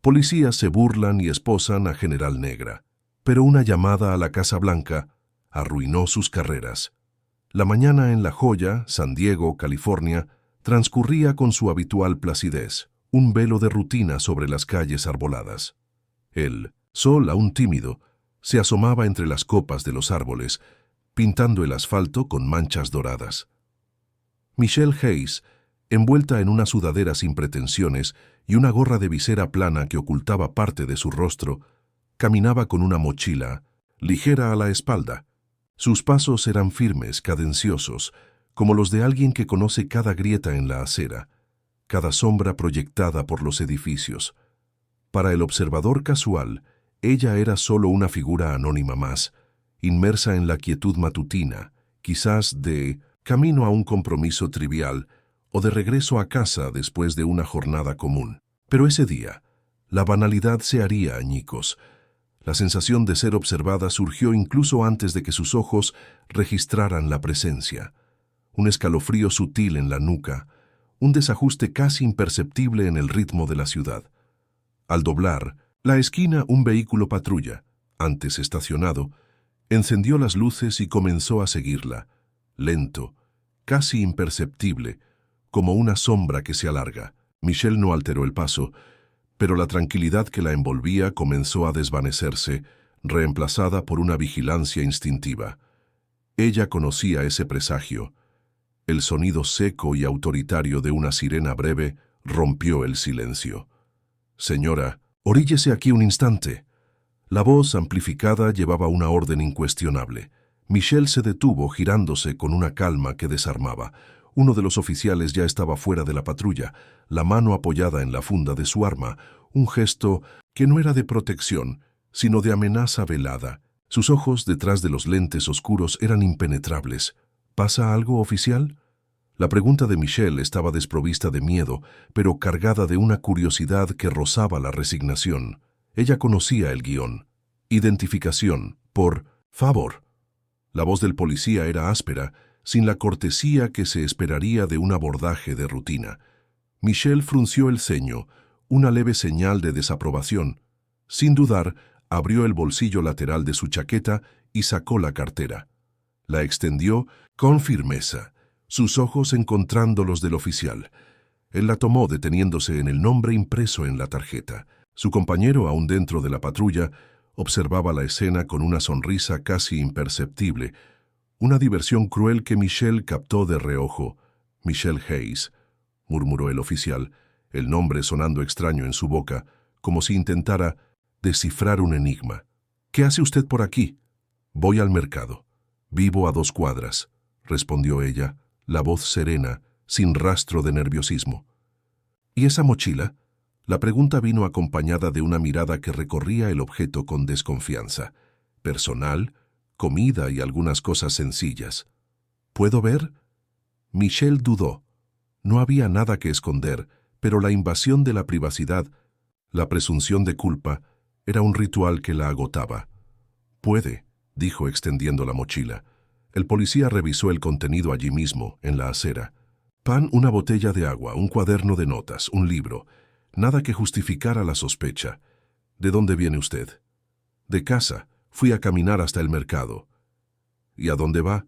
Policías se burlan y esposan a General Negra, pero una llamada a la Casa Blanca arruinó sus carreras. La mañana en La Joya, San Diego, California, transcurría con su habitual placidez, un velo de rutina sobre las calles arboladas. El sol, aún tímido, se asomaba entre las copas de los árboles, pintando el asfalto con manchas doradas. Michelle Hayes, envuelta en una sudadera sin pretensiones y una gorra de visera plana que ocultaba parte de su rostro, caminaba con una mochila, ligera a la espalda. Sus pasos eran firmes, cadenciosos, como los de alguien que conoce cada grieta en la acera, cada sombra proyectada por los edificios. Para el observador casual, ella era solo una figura anónima más, inmersa en la quietud matutina, quizás de camino a un compromiso trivial o de regreso a casa después de una jornada común. Pero ese día, la banalidad se haría añicos. La sensación de ser observada surgió incluso antes de que sus ojos registraran la presencia. Un escalofrío sutil en la nuca, un desajuste casi imperceptible en el ritmo de la ciudad. Al doblar la esquina, un vehículo patrulla, antes estacionado, encendió las luces y comenzó a seguirla, lento, casi imperceptible, como una sombra que se alarga. Michelle no alteró el paso, pero la tranquilidad que la envolvía comenzó a desvanecerse, reemplazada por una vigilancia instintiva. Ella conocía ese presagio. El sonido seco y autoritario de una sirena breve rompió el silencio. «Señora, oríllese aquí un instante». La voz amplificada llevaba una orden incuestionable. Michelle se detuvo, girándose con una calma que desarmaba. Uno de los oficiales ya estaba fuera de la patrulla, la mano apoyada en la funda de su arma, un gesto que no era de protección, sino de amenaza velada. Sus ojos, detrás de los lentes oscuros, eran impenetrables. «¿Pasa algo, oficial?» La pregunta de Michelle estaba desprovista de miedo, pero cargada de una curiosidad que rozaba la resignación. Ella conocía el guión. Identificación, por favor. La voz del policía era áspera, sin la cortesía que se esperaría de un abordaje de rutina. Michelle frunció el ceño, una leve señal de desaprobación. Sin dudar, abrió el bolsillo lateral de su chaqueta y sacó la cartera. La extendió con firmeza, sus ojos encontrando los del oficial. Él la tomó deteniéndose en el nombre impreso en la tarjeta. Su compañero, aún dentro de la patrulla, observaba la escena con una sonrisa casi imperceptible, una diversión cruel que Michelle captó de reojo. «Michelle Hayes», murmuró el oficial, el nombre sonando extraño en su boca, como si intentara descifrar un enigma. «¿Qué hace usted por aquí?» «Voy al mercado. Vivo a 2 cuadras», respondió ella, la voz serena, sin rastro de nerviosismo. «¿Y esa mochila?» La pregunta vino acompañada de una mirada que recorría el objeto con desconfianza. «Personal, comida y algunas cosas sencillas». «¿Puedo ver?» Michelle dudó. No había nada que esconder, pero la invasión de la privacidad, la presunción de culpa, era un ritual que la agotaba. «Puede», dijo extendiendo la mochila. El policía revisó el contenido allí mismo, en la acera. Pan, una botella de agua, un cuaderno de notas, un libro. Nada que justificara la sospecha. «¿De dónde viene usted?» «De casa. Fui a caminar hasta el mercado». «¿Y a dónde va?»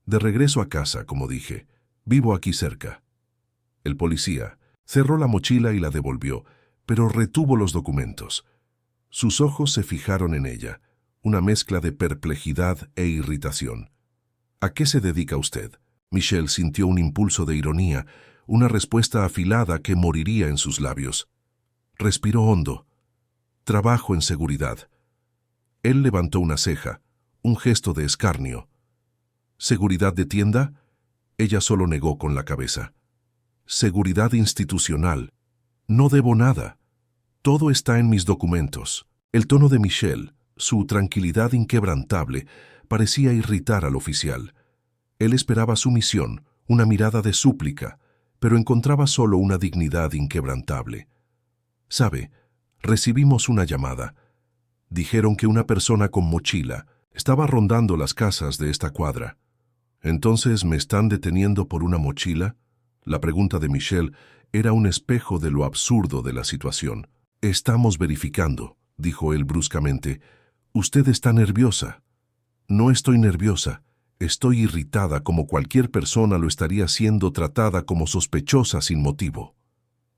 «De regreso a casa, como dije. Vivo aquí cerca». El policía cerró la mochila y la devolvió, pero retuvo los documentos. Sus ojos se fijaron en ella, una mezcla de perplejidad e irritación. «¿A qué se dedica usted?» Michelle sintió un impulso de ironía, una respuesta afilada que moriría en sus labios. Respiró hondo. «Trabajo en seguridad». Él levantó una ceja, un gesto de escarnio. «¿Seguridad de tienda?» Ella solo negó con la cabeza. «Seguridad institucional. No debo nada. Todo está en mis documentos». El tono de Michelle, su tranquilidad inquebrantable, parecía irritar al oficial. Él esperaba sumisión, una mirada de súplica, pero encontraba solo una dignidad inquebrantable. «Sabe, recibimos una llamada. Dijeron que una persona con mochila estaba rondando las casas de esta cuadra». «¿Entonces me están deteniendo por una mochila?» La pregunta de Michelle era un espejo de lo absurdo de la situación. Estamos verificando, dijo él bruscamente. Usted está nerviosa. No estoy nerviosa. Estoy irritada como cualquier persona lo estaría siendo tratada como sospechosa sin motivo.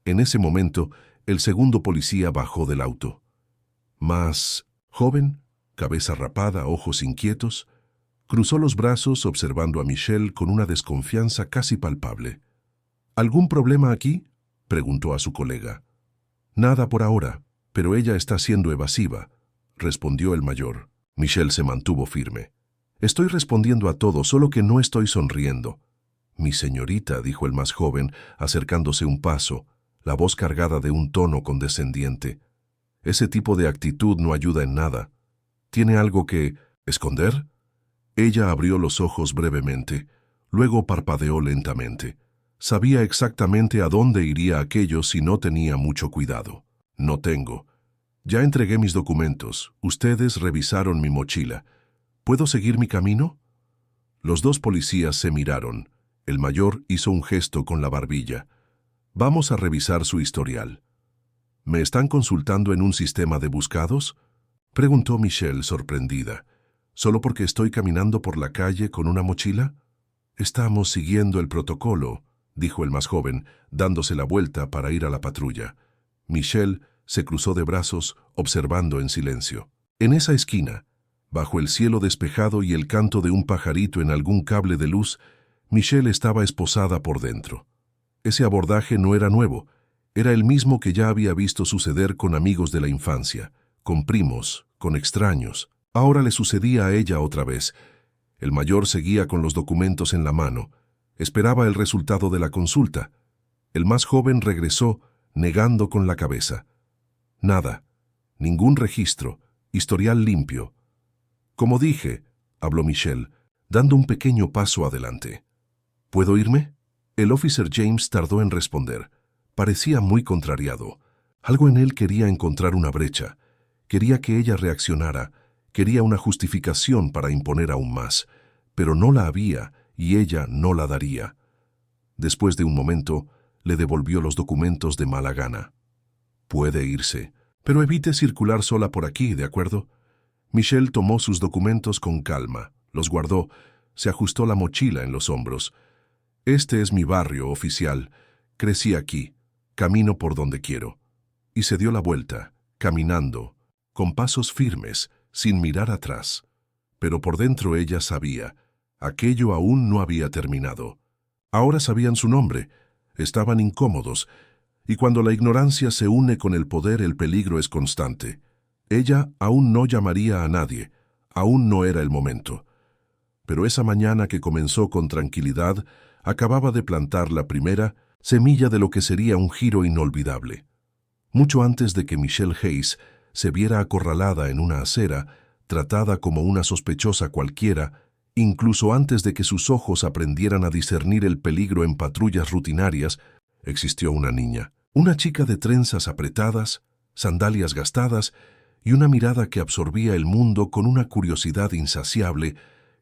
En ese momento, el segundo policía bajó del auto. Más joven, cabeza rapada, ojos inquietos, cruzó los brazos observando a Michelle con una desconfianza casi palpable. ¿Algún problema aquí?, preguntó a su colega. Nada por ahora, pero ella está siendo evasiva, respondió el mayor. Michelle se mantuvo firme. Estoy respondiendo a todo, solo que no estoy sonriendo. Mi señorita, dijo el más joven, acercándose un paso, la voz cargada de un tono condescendiente. Ese tipo de actitud no ayuda en nada. ¿Tiene algo que esconder? Ella abrió los ojos brevemente, luego parpadeó lentamente. Sabía exactamente a dónde iría aquello si no tenía mucho cuidado. No tengo. Ya entregué mis documentos. Ustedes revisaron mi mochila. ¿Puedo seguir mi camino? Los dos policías se miraron. El mayor hizo un gesto con la barbilla. Vamos a revisar su historial. ¿Me están consultando en un sistema de buscados?, preguntó Michelle sorprendida. ¿Solo porque estoy caminando por la calle con una mochila? Estamos siguiendo el protocolo, dijo el más joven, dándose la vuelta para ir a la patrulla. Michelle se cruzó de brazos, observando en silencio. En esa esquina, bajo el cielo despejado y el canto de un pajarito en algún cable de luz, Michelle estaba esposada por dentro. Ese abordaje no era nuevo, era el mismo que ya había visto suceder con amigos de la infancia, con primos, con extraños. Ahora le sucedía a ella otra vez. El mayor seguía con los documentos en la mano. Esperaba el resultado de la consulta. El más joven regresó, negando con la cabeza. Nada, ningún registro, historial limpio. Como dije, habló Michelle, dando un pequeño paso adelante. ¿Puedo irme? El officer James tardó en responder. Parecía muy contrariado. Algo en él quería encontrar una brecha. Quería que ella reaccionara. Quería una justificación para imponer aún más. Pero no la había y ella no la daría. Después de un momento, le devolvió los documentos de mala gana. Puede irse, pero evite circular sola por aquí, ¿de acuerdo? Michelle tomó sus documentos con calma, los guardó, se ajustó la mochila en los hombros. Este es mi barrio, oficial. Crecí aquí, camino por donde quiero. Y se dio la vuelta, caminando, con pasos firmes, sin mirar atrás. Pero por dentro ella sabía, aquello aún no había terminado. Ahora sabían su nombre, estaban incómodos, y cuando la ignorancia se une con el poder, el peligro es constante. Ella aún no llamaría a nadie, aún no era el momento. Pero esa mañana que comenzó con tranquilidad, acababa de plantar la primera semilla de lo que sería un giro inolvidable. Mucho antes de que Michelle Hayes se viera acorralada en una acera, tratada como una sospechosa cualquiera, incluso antes de que sus ojos aprendieran a discernir el peligro en patrullas rutinarias, existió una niña. Una chica de trenzas apretadas, sandalias gastadas y una mirada que absorbía el mundo con una curiosidad insaciable,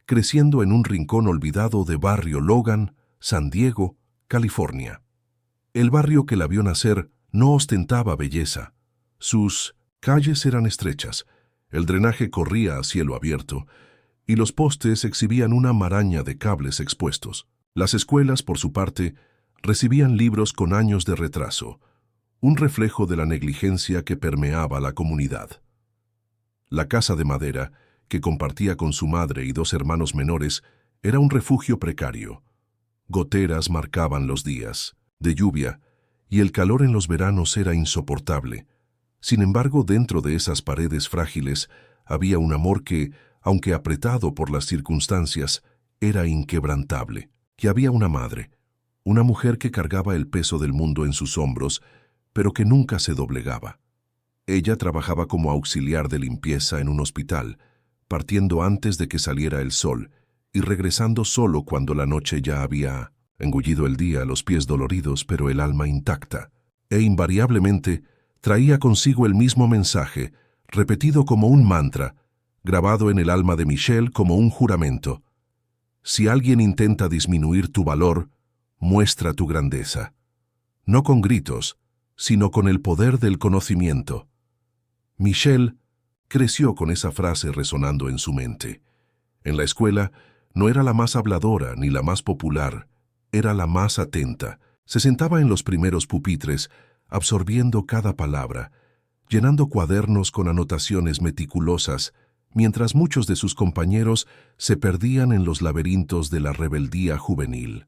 creciendo en un rincón olvidado de Barrio Logan, San Diego, California. El barrio que la vio nacer no ostentaba belleza. Sus calles eran estrechas, el drenaje corría a cielo abierto, y los postes exhibían una maraña de cables expuestos. Las escuelas, por su parte, recibían libros con años de retraso, un reflejo de la negligencia que permeaba la comunidad. La casa de madera, que compartía con su madre y dos hermanos menores, era un refugio precario. Goteras marcaban los días de lluvia, y el calor en los veranos era insoportable. Sin embargo, dentro de esas paredes frágiles había un amor que, aunque apretado por las circunstancias, era inquebrantable. Que había una madre, una mujer que cargaba el peso del mundo en sus hombros, pero que nunca se doblegaba. Ella trabajaba como auxiliar de limpieza en un hospital, partiendo antes de que saliera el sol y regresando solo cuando la noche ya había engullido el día, los pies doloridos pero el alma intacta. E invariablemente traía consigo el mismo mensaje, repetido como un mantra, grabado en el alma de Michelle como un juramento. Si alguien intenta disminuir tu valor, muestra tu grandeza. No con gritos, sino con el poder del conocimiento. Michelle creció con esa frase resonando en su mente. En la escuela no era la más habladora ni la más popular, era la más atenta. Se sentaba en los primeros pupitres, absorbiendo cada palabra, llenando cuadernos con anotaciones meticulosas, mientras muchos de sus compañeros se perdían en los laberintos de la rebeldía juvenil.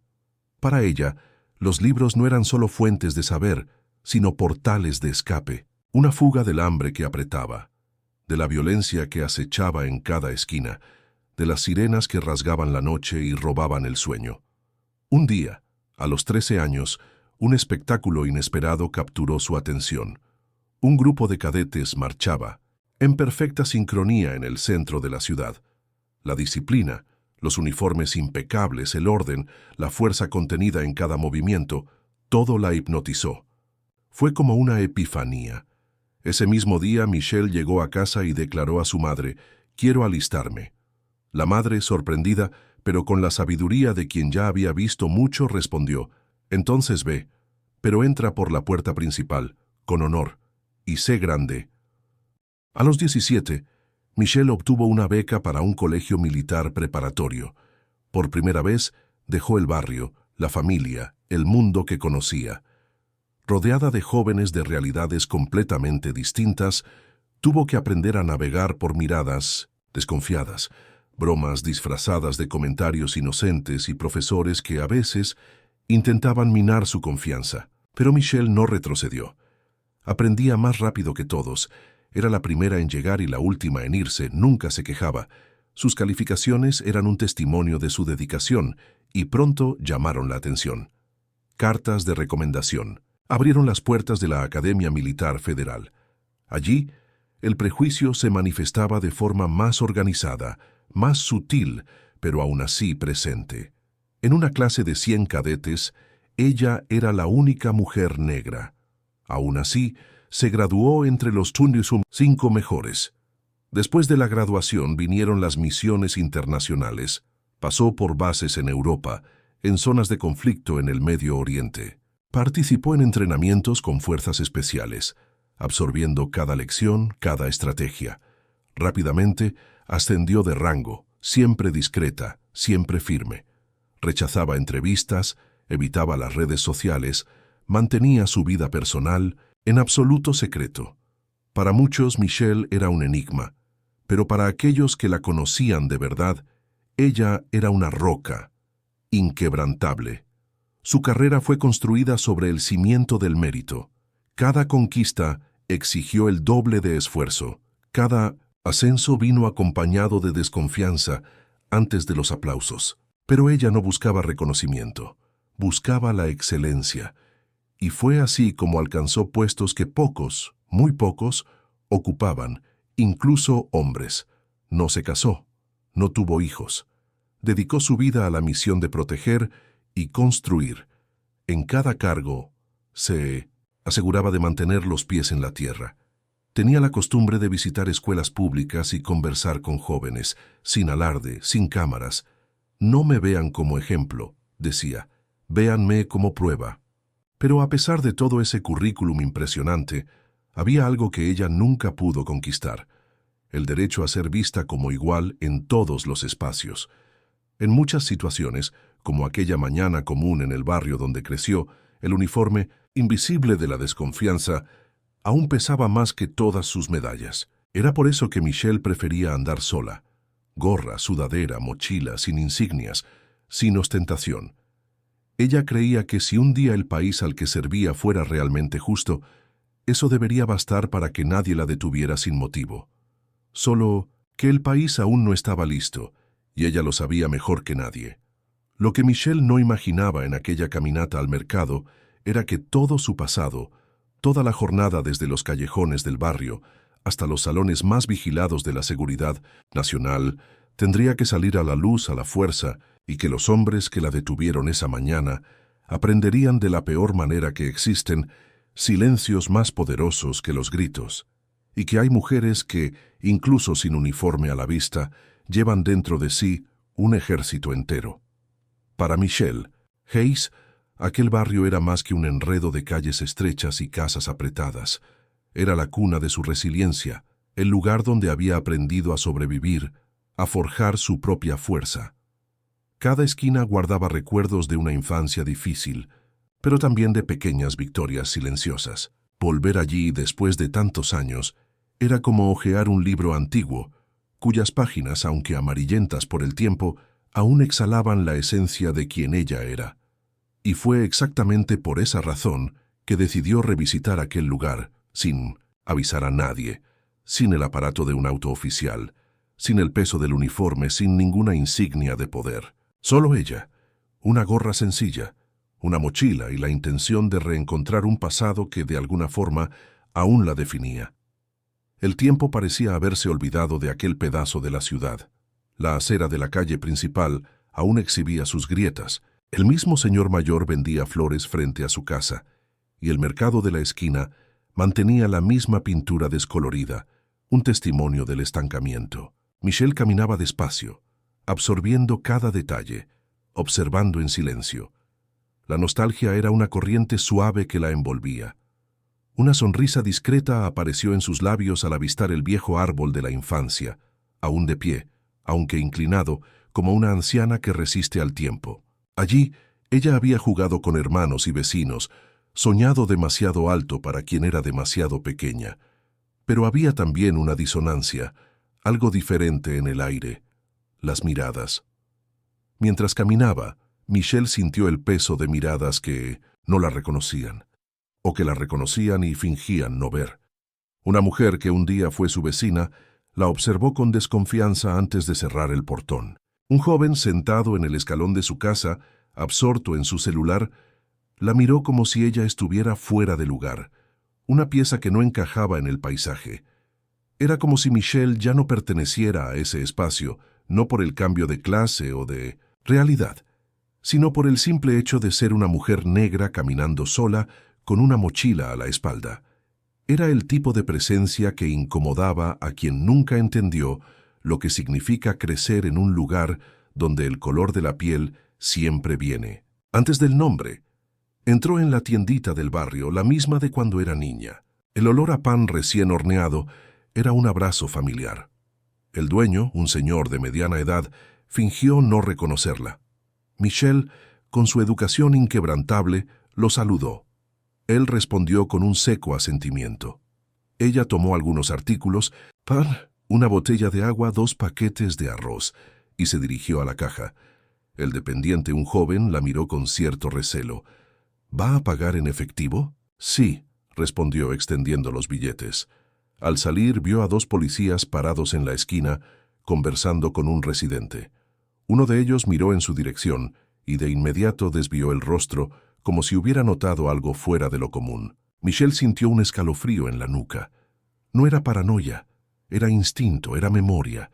Para ella, los libros no eran solo fuentes de saber, sino portales de escape, una fuga del hambre que apretaba, de la violencia que acechaba en cada esquina, de las sirenas que rasgaban la noche y robaban el sueño. Un día, a los 13 años, un espectáculo inesperado capturó su atención. Un grupo de cadetes marchaba, en perfecta sincronía en el centro de la ciudad. La disciplina, los uniformes impecables, el orden, la fuerza contenida en cada movimiento, todo la hipnotizó. Fue como una epifanía. Ese mismo día Michelle llegó a casa y declaró a su madre: «Quiero alistarme». La madre, sorprendida, pero con la sabiduría de quien ya había visto mucho, respondió: «Entonces ve, pero entra por la puerta principal, con honor, y sé grande». A los 17, Michelle obtuvo una beca para un colegio militar preparatorio. Por primera vez, dejó el barrio, la familia, el mundo que conocía. Rodeada de jóvenes de realidades completamente distintas, tuvo que aprender a navegar por miradas desconfiadas, bromas disfrazadas de comentarios inocentes y profesores que a veces intentaban minar su confianza. Pero Michelle no retrocedió. Aprendía más rápido que todos. Era la primera en llegar y la última en irse, nunca se quejaba. Sus calificaciones eran un testimonio de su dedicación y pronto llamaron la atención. Cartas de recomendación abrieron las puertas de la Academia Militar Federal. Allí, el prejuicio se manifestaba de forma más organizada, más sutil, pero aún así presente. En una clase de 100 cadetes, ella era la única mujer negra. Aún así, se graduó entre los 5 mejores. Después de la graduación vinieron las misiones internacionales. Pasó por bases en Europa, en zonas de conflicto en el Medio Oriente. Participó en entrenamientos con fuerzas especiales, absorbiendo cada lección, cada estrategia. Rápidamente ascendió de rango, siempre discreta, siempre firme. Rechazaba entrevistas, evitaba las redes sociales, mantenía su vida personal en absoluto secreto. Para muchos Michelle era un enigma, pero para aquellos que la conocían de verdad, ella era una roca, inquebrantable. Su carrera fue construida sobre el cimiento del mérito. Cada conquista exigió el doble de esfuerzo. Cada ascenso vino acompañado de desconfianza antes de los aplausos. Pero ella no buscaba reconocimiento, buscaba la excelencia. Y fue así como alcanzó puestos que pocos, muy pocos, ocupaban, incluso hombres. No se casó, no tuvo hijos. Dedicó su vida a la misión de proteger y construir. En cada cargo, se aseguraba de mantener los pies en la tierra. Tenía la costumbre de visitar escuelas públicas y conversar con jóvenes, sin alarde, sin cámaras. «No me vean como ejemplo», decía, «véanme como prueba». Pero a pesar de todo ese currículum impresionante, había algo que ella nunca pudo conquistar: el derecho a ser vista como igual en todos los espacios. En muchas situaciones, como aquella mañana común en el barrio donde creció, el uniforme, invisible de la desconfianza, aún pesaba más que todas sus medallas. Era por eso que Michelle prefería andar sola. Gorra, sudadera, mochila, sin insignias, sin ostentación. Ella creía que si un día el país al que servía fuera realmente justo, eso debería bastar para que nadie la detuviera sin motivo. Solo que el país aún no estaba listo, y ella lo sabía mejor que nadie. Lo que Michelle no imaginaba en aquella caminata al mercado era que todo su pasado, toda la jornada desde los callejones del barrio hasta los salones más vigilados de la seguridad nacional, tendría que salir a la luz a la fuerza, y que los hombres que la detuvieron esa mañana aprenderían de la peor manera que existen silencios más poderosos que los gritos, y que hay mujeres que, incluso sin uniforme a la vista, llevan dentro de sí un ejército entero. Para Michelle, Hayes Aquel barrio era más que un enredo de calles estrechas y casas apretadas. Era la cuna de su resiliencia, el lugar donde había aprendido a sobrevivir, a forjar su propia fuerza. Cada esquina guardaba recuerdos de una infancia difícil, pero también de pequeñas victorias silenciosas. Volver allí después de tantos años era como hojear un libro antiguo, cuyas páginas, aunque amarillentas por el tiempo, aún exhalaban la esencia de quien ella era. Y fue exactamente por esa razón que decidió revisitar aquel lugar, sin avisar a nadie, sin el aparato de un auto oficial, sin el peso del uniforme, sin ninguna insignia de poder. Solo ella, una gorra sencilla, una mochila y la intención de reencontrar un pasado que de alguna forma aún la definía. El tiempo parecía haberse olvidado de aquel pedazo de la ciudad. La acera de la calle principal aún exhibía sus grietas. El mismo señor mayor vendía flores frente a su casa, y el mercado de la esquina mantenía la misma pintura descolorida, un testimonio del estancamiento. Michelle caminaba despacio, absorbiendo cada detalle, observando en silencio. La nostalgia era una corriente suave que la envolvía. Una sonrisa discreta apareció en sus labios al avistar el viejo árbol de la infancia, aún de pie, aunque inclinado, como una anciana que resiste al tiempo. Allí, ella había jugado con hermanos y vecinos, soñado demasiado alto para quien era demasiado pequeña. Pero había también una disonancia, algo diferente en el aire: las miradas. Mientras caminaba, Michelle sintió el peso de miradas que no la reconocían, o que la reconocían y fingían no ver. Una mujer que un día fue su vecina la observó con desconfianza antes de cerrar el portón. Un joven sentado en el escalón de su casa, absorto en su celular, la miró como si ella estuviera fuera de lugar, una pieza que no encajaba en el paisaje. Era como si Michelle ya no perteneciera a ese espacio, no por el cambio de clase o de realidad, sino por el simple hecho de ser una mujer negra caminando sola con una mochila a la espalda. Era el tipo de presencia que incomodaba a quien nunca entendió lo que significa crecer en un lugar donde el color de la piel siempre viene. Antes del nombre, entró en la tiendita del barrio, la misma de cuando era niña. El olor a pan recién horneado era un abrazo familiar. El dueño, un señor de mediana edad, fingió no reconocerla. Michelle, con su educación inquebrantable, lo saludó. Él respondió con un seco asentimiento. Ella tomó algunos artículos: pan, una botella de agua, 2 paquetes de arroz, y se dirigió a la caja. El dependiente, un joven, la miró con cierto recelo. ¿Va a pagar en efectivo? Sí, respondió extendiendo los billetes. Al salir vio a 2 policías parados en la esquina, conversando con un residente. Uno de ellos miró en su dirección y de inmediato desvió el rostro, como si hubiera notado algo fuera de lo común. Michelle sintió un escalofrío en la nuca. No era paranoia, era instinto, era memoria.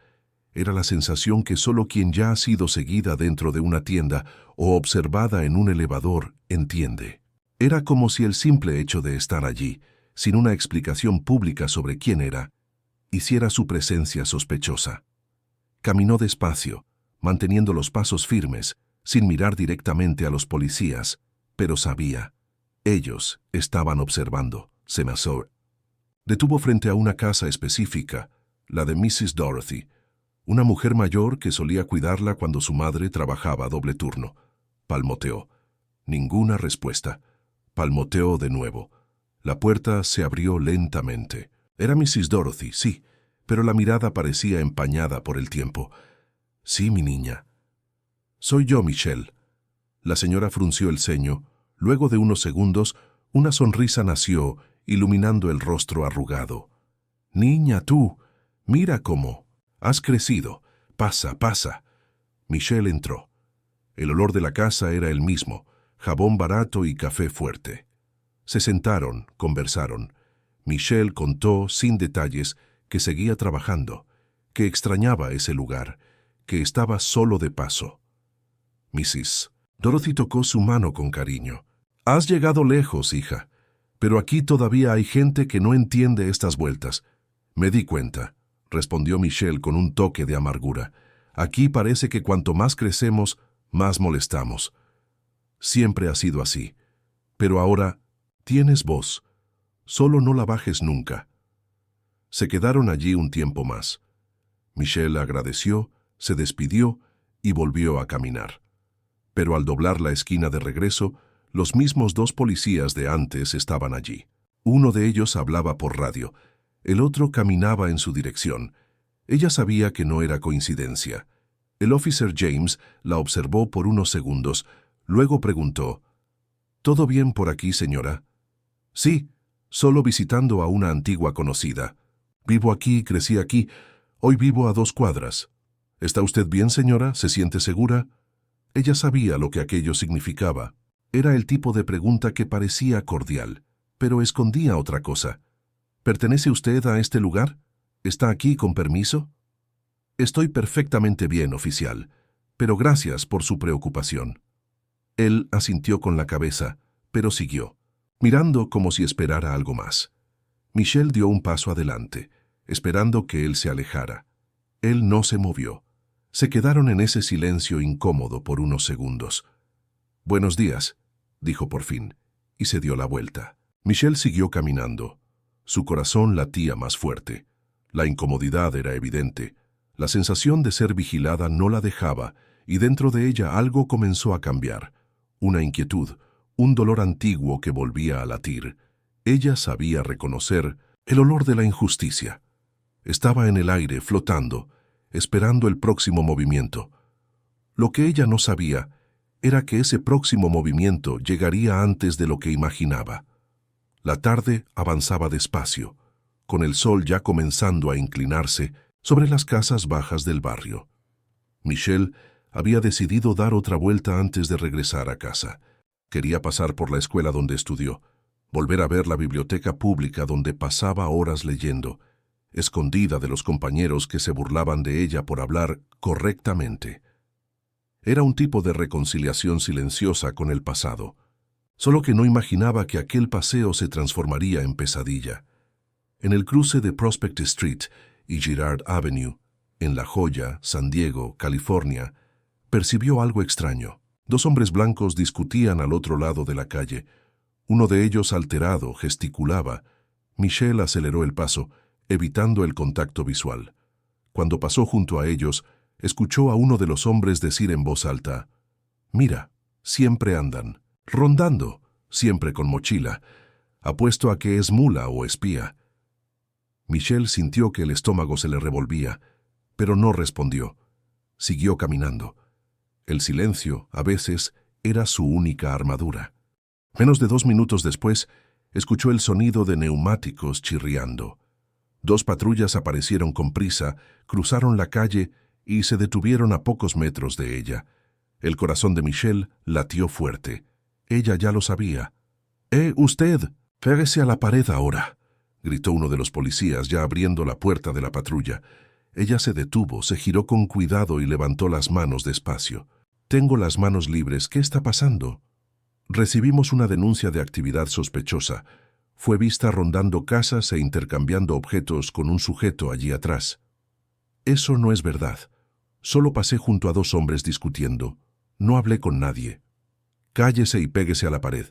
Era la sensación que solo quien ya ha sido seguida dentro de una tienda o observada en un elevador entiende. Era como si el simple hecho de estar allí, sin una explicación pública sobre quién era, hiciera su presencia sospechosa. Caminó despacio, manteniendo los pasos firmes, sin mirar directamente a los policías, pero sabía. Ellos estaban observando. Se masó. Detuvo frente a una casa específica, la de Mrs. Dorothy, una mujer mayor que solía cuidarla cuando su madre trabajaba a doble turno. Palmoteó. Ninguna respuesta. Palmoteó de nuevo. La puerta se abrió lentamente. Era Mrs. Dorothy, sí, pero la mirada parecía empañada por el tiempo. Sí, mi niña. Soy yo, Michelle. La señora frunció el ceño. Luego de unos segundos, una sonrisa nació, iluminando el rostro arrugado. Niña, tú, mira cómo has crecido. Pasa, pasa. Michelle entró. El olor de la casa era el mismo: jabón barato y café fuerte. Se sentaron, conversaron. Michelle contó, sin detalles, que seguía trabajando, que extrañaba ese lugar, que estaba solo de paso. Mrs. Dorothy tocó su mano con cariño. Has llegado lejos, hija, pero aquí todavía hay gente que no entiende estas vueltas. Me di cuenta, respondió Michelle con un toque de amargura. Aquí parece que cuanto más crecemos, más molestamos. Siempre ha sido así. Pero ahora, tienes voz. Solo no la bajes nunca. Se quedaron allí un tiempo más. Michelle agradeció, se despidió y volvió a caminar. Pero al doblar la esquina de regreso, los mismos dos policías de antes estaban allí. Uno de ellos hablaba por radio, el otro caminaba en su dirección. Ella sabía que no era coincidencia. El officer James la observó por unos segundos, luego preguntó, «¿Todo bien por aquí, señora?» «Sí, solo visitando a una antigua conocida. Vivo aquí, crecí aquí. Hoy vivo a 2 cuadras. ¿Está usted bien, señora? ¿Se siente segura?» Ella sabía lo que aquello significaba. Era el tipo de pregunta que parecía cordial, pero escondía otra cosa. «¿Pertenece usted a este lugar? ¿Está aquí con permiso?» «Estoy perfectamente bien, oficial, pero gracias por su preocupación». Él asintió con la cabeza, pero siguió, mirando como si esperara algo más. Michelle dio un paso adelante, esperando que él se alejara. Él no se movió. Se quedaron en ese silencio incómodo por unos segundos. «Buenos días», dijo por fin, y se dio la vuelta. Michelle siguió caminando. Su corazón latía más fuerte. La incomodidad era evidente. La sensación de ser vigilada no la dejaba, y dentro de ella algo comenzó a cambiar. Una inquietud, un dolor antiguo que volvía a latir. Ella sabía reconocer el olor de la injusticia. Estaba en el aire, flotando, esperando el próximo movimiento. Lo que ella no sabía era que ese próximo movimiento llegaría antes de lo que imaginaba. La tarde avanzaba despacio, con el sol ya comenzando a inclinarse sobre las casas bajas del barrio. Michelle había decidido dar otra vuelta antes de regresar a casa. Quería pasar por la escuela donde estudió, volver a ver la biblioteca pública donde pasaba horas leyendo, escondida de los compañeros que se burlaban de ella por hablar correctamente. Era un tipo de reconciliación silenciosa con el pasado, solo que no imaginaba que aquel paseo se transformaría en pesadilla. En el cruce de Prospect Street y Girard Avenue, en La Joya, San Diego, California, percibió algo extraño. 2 hombres blancos discutían al otro lado de la calle. Uno de ellos, alterado, gesticulaba. Michelle aceleró el paso, evitando el contacto visual. Cuando pasó junto a ellos, escuchó a uno de los hombres decir en voz alta, «Mira, siempre andan, rondando, siempre con mochila. Apuesto a que es mula o espía». Michelle sintió que el estómago se le revolvía, pero no respondió. Siguió caminando. El silencio, a veces, era su única armadura. Menos de 2 minutos después, escuchó el sonido de neumáticos chirriando. 2 patrullas aparecieron con prisa, cruzaron la calle y se detuvieron a pocos metros de ella. El corazón de Michelle latió fuerte. Ella ya lo sabía. Usted! Pégese a la pared ahora», gritó uno de los policías, ya abriendo la puerta de la patrulla. Ella se detuvo, se giró con cuidado y levantó las manos despacio. «Tengo las manos libres. ¿Qué está pasando?» «Recibimos una denuncia de actividad sospechosa. Fue vista rondando casas e intercambiando objetos con un sujeto allí atrás». «Eso no es verdad. Solo pasé junto a 2 hombres discutiendo. No hablé con nadie». «Cállese y péguese a la pared»,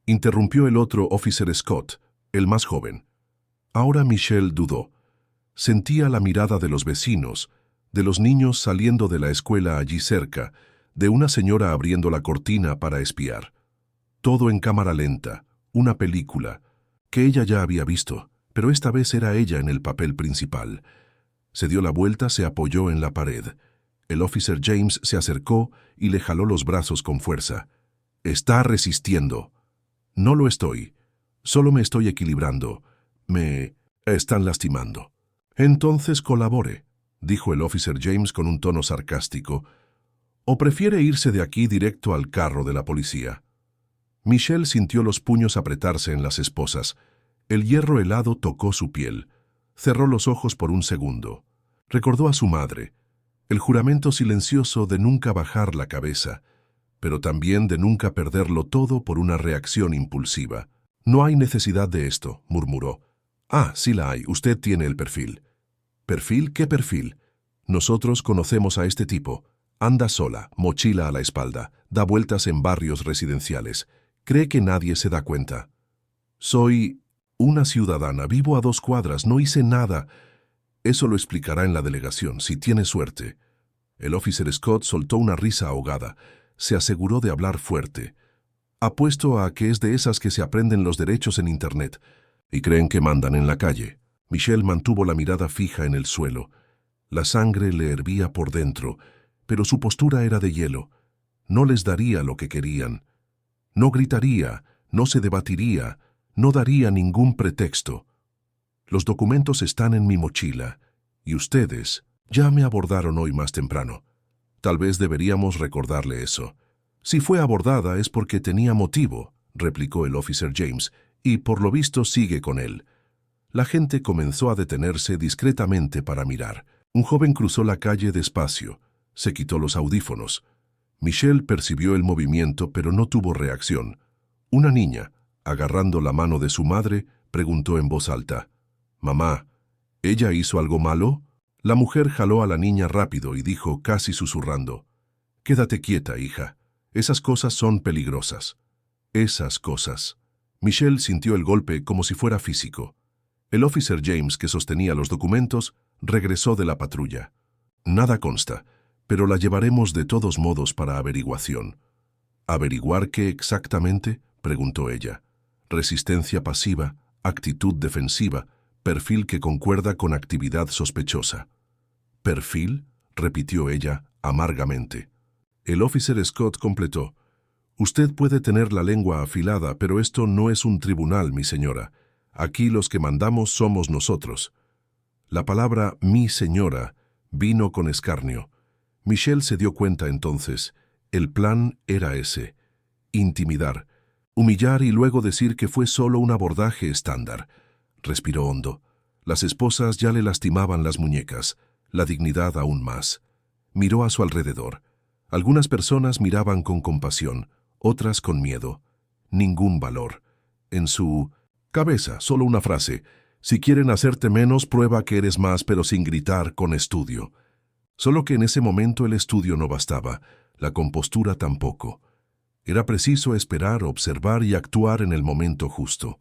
interrumpió el otro officer Scott, el más joven. Ahora Michelle dudó. Sentía la mirada de los vecinos, de los niños saliendo de la escuela allí cerca, de una señora abriendo la cortina para espiar. Todo en cámara lenta, una película, que ella ya había visto, pero esta vez era ella en el papel principal. Se dio la vuelta, se apoyó en la pared. El officer James se acercó y le jaló los brazos con fuerza. «Está resistiendo». «No lo estoy. Solo me estoy equilibrando. Me están lastimando». «Entonces colabore», dijo el officer James con un tono sarcástico. «¿O prefiere irse de aquí directo al carro de la policía?» Michelle sintió los puños apretarse en las esposas. El hierro helado tocó su piel. Cerró los ojos por un segundo. Recordó a su madre, el juramento silencioso de nunca bajar la cabeza, pero también de nunca perderlo todo por una reacción impulsiva. «No hay necesidad de esto», murmuró. «Ah, sí la hay. Usted tiene el perfil». «¿Perfil? ¿Qué perfil?» «Nosotros conocemos a este tipo. Anda sola, mochila a la espalda, da vueltas en barrios residenciales. Cree que nadie se da cuenta. Soy una ciudadana, vivo a 2 cuadras, no hice nada. Eso lo explicará en la delegación, si tiene suerte. El officer Scott soltó una risa ahogada. Se aseguró de hablar fuerte. Apuesto a que es de esas que se aprenden los derechos en Internet y creen que mandan en la calle. Michelle mantuvo la mirada fija en el suelo. La sangre le hervía por dentro, pero su postura era de hielo. No les daría lo que querían. No gritaría, no se debatiría, no daría ningún pretexto. Los documentos están en mi mochila, y ustedes ya me abordaron hoy más temprano. Tal vez deberíamos recordarle eso. Si fue abordada es porque tenía motivo, replicó el officer James, y por lo visto sigue con él. La gente comenzó a detenerse discretamente para mirar. Un joven cruzó la calle despacio. Se quitó los audífonos. Michelle percibió el movimiento, pero no tuvo reacción. Una niña, agarrando la mano de su madre, preguntó en voz alta: «Mamá, ¿ella hizo algo malo?». La mujer jaló a la niña rápido y dijo, casi susurrando: «Quédate quieta, hija. Esas cosas son peligrosas». Esas cosas. Michelle sintió el golpe como si fuera físico. El officer James, que sostenía los documentos, regresó de la patrulla. «Nada consta, pero la llevaremos de todos modos para averiguación». «¿Averiguar qué exactamente?», preguntó ella. «Resistencia pasiva, actitud defensiva, perfil que concuerda con actividad sospechosa». «¿Perfil?», repitió ella amargamente. El officer Scott completó: «Usted puede tener la lengua afilada, pero esto no es un tribunal, mi señora. Aquí los que mandamos somos nosotros». La palabra «mi señora» vino con escarnio. Michelle se dio cuenta entonces. El plan era ese: intimidar, humillar y luego decir que fue solo un abordaje estándar. Respiró hondo. Las esposas ya le lastimaban las muñecas, la dignidad aún más. Miró a su alrededor. Algunas personas miraban con compasión, otras con miedo. Ningún valor. En su cabeza, solo una frase: «Si quieren hacerte menos, prueba que eres más, pero sin gritar, con estudio». Solo que en ese momento el estudio no bastaba, la compostura tampoco. Era preciso esperar, observar y actuar en el momento justo.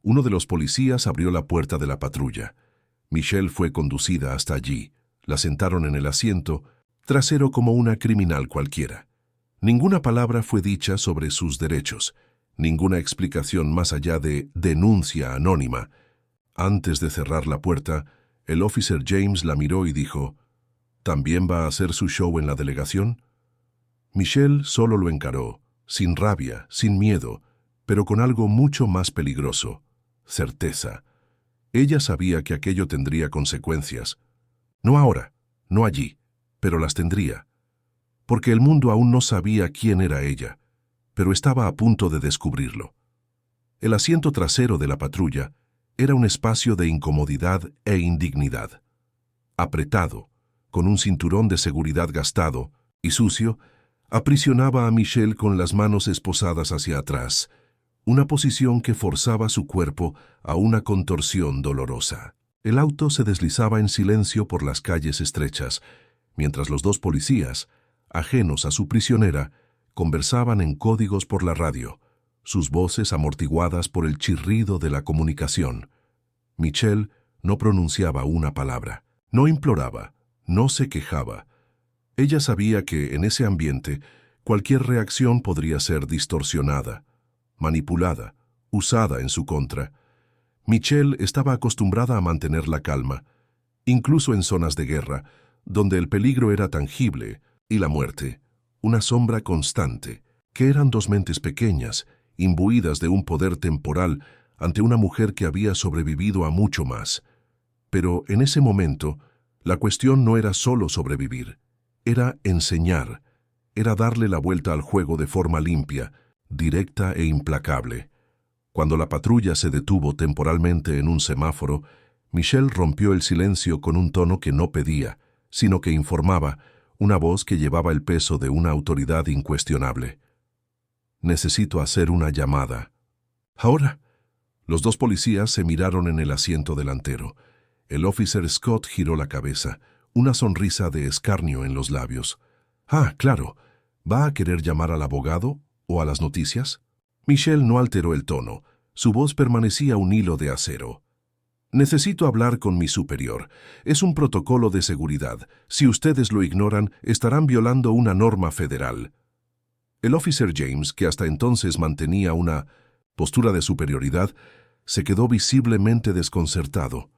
Uno de los policías abrió la puerta de la patrulla. Michelle fue conducida hasta allí. La sentaron en el asiento trasero como una criminal cualquiera. Ninguna palabra fue dicha sobre sus derechos, ninguna explicación más allá de denuncia anónima. Antes de cerrar la puerta, el officer James la miró y dijo: «¿También va a hacer su show en la delegación?». Michelle solo lo encaró, sin rabia, sin miedo, pero con algo mucho más peligroso: certeza. Ella sabía que aquello tendría consecuencias. No ahora, no allí, pero las tendría. Porque el mundo aún no sabía quién era ella, pero estaba a punto de descubrirlo. El asiento trasero de la patrulla era un espacio de incomodidad e indignidad. Apretado, con un cinturón de seguridad gastado y sucio, aprisionaba a Michelle con las manos esposadas hacia atrás, una posición que forzaba su cuerpo a una contorsión dolorosa. El auto se deslizaba en silencio por las calles estrechas, mientras los 2 policías, ajenos a su prisionera, conversaban en códigos por la radio, sus voces amortiguadas por el chirrido de la comunicación. Michelle no pronunciaba una palabra, no imploraba, no se quejaba. Ella sabía que en ese ambiente cualquier reacción podría ser distorsionada, manipulada, usada en su contra. Michelle estaba acostumbrada a mantener la calma, incluso en zonas de guerra, donde el peligro era tangible y la muerte, una sombra constante, que eran 2 mentes pequeñas, imbuidas de un poder temporal ante una mujer que había sobrevivido a mucho más. Pero en ese momento, la cuestión no era solo sobrevivir, era enseñar, era darle la vuelta al juego de forma limpia, directa e implacable. Cuando la patrulla se detuvo temporalmente en un semáforo, Michelle rompió el silencio con un tono que no pedía, sino que informaba, una voz que llevaba el peso de una autoridad incuestionable. «Necesito hacer una llamada». «¿Ahora?». Los 2 policías se miraron en el asiento delantero. El officer Scott giró la cabeza, una sonrisa de escarnio en los labios. Ah, claro. ¿Va a querer llamar al abogado o a las noticias? Michelle no alteró el tono. Su voz permanecía un hilo de acero. Necesito hablar con mi superior. Es un protocolo de seguridad. Si ustedes lo ignoran, estarán violando una norma federal. El officer James, que hasta entonces mantenía una postura de superioridad, se quedó visiblemente desconcertado.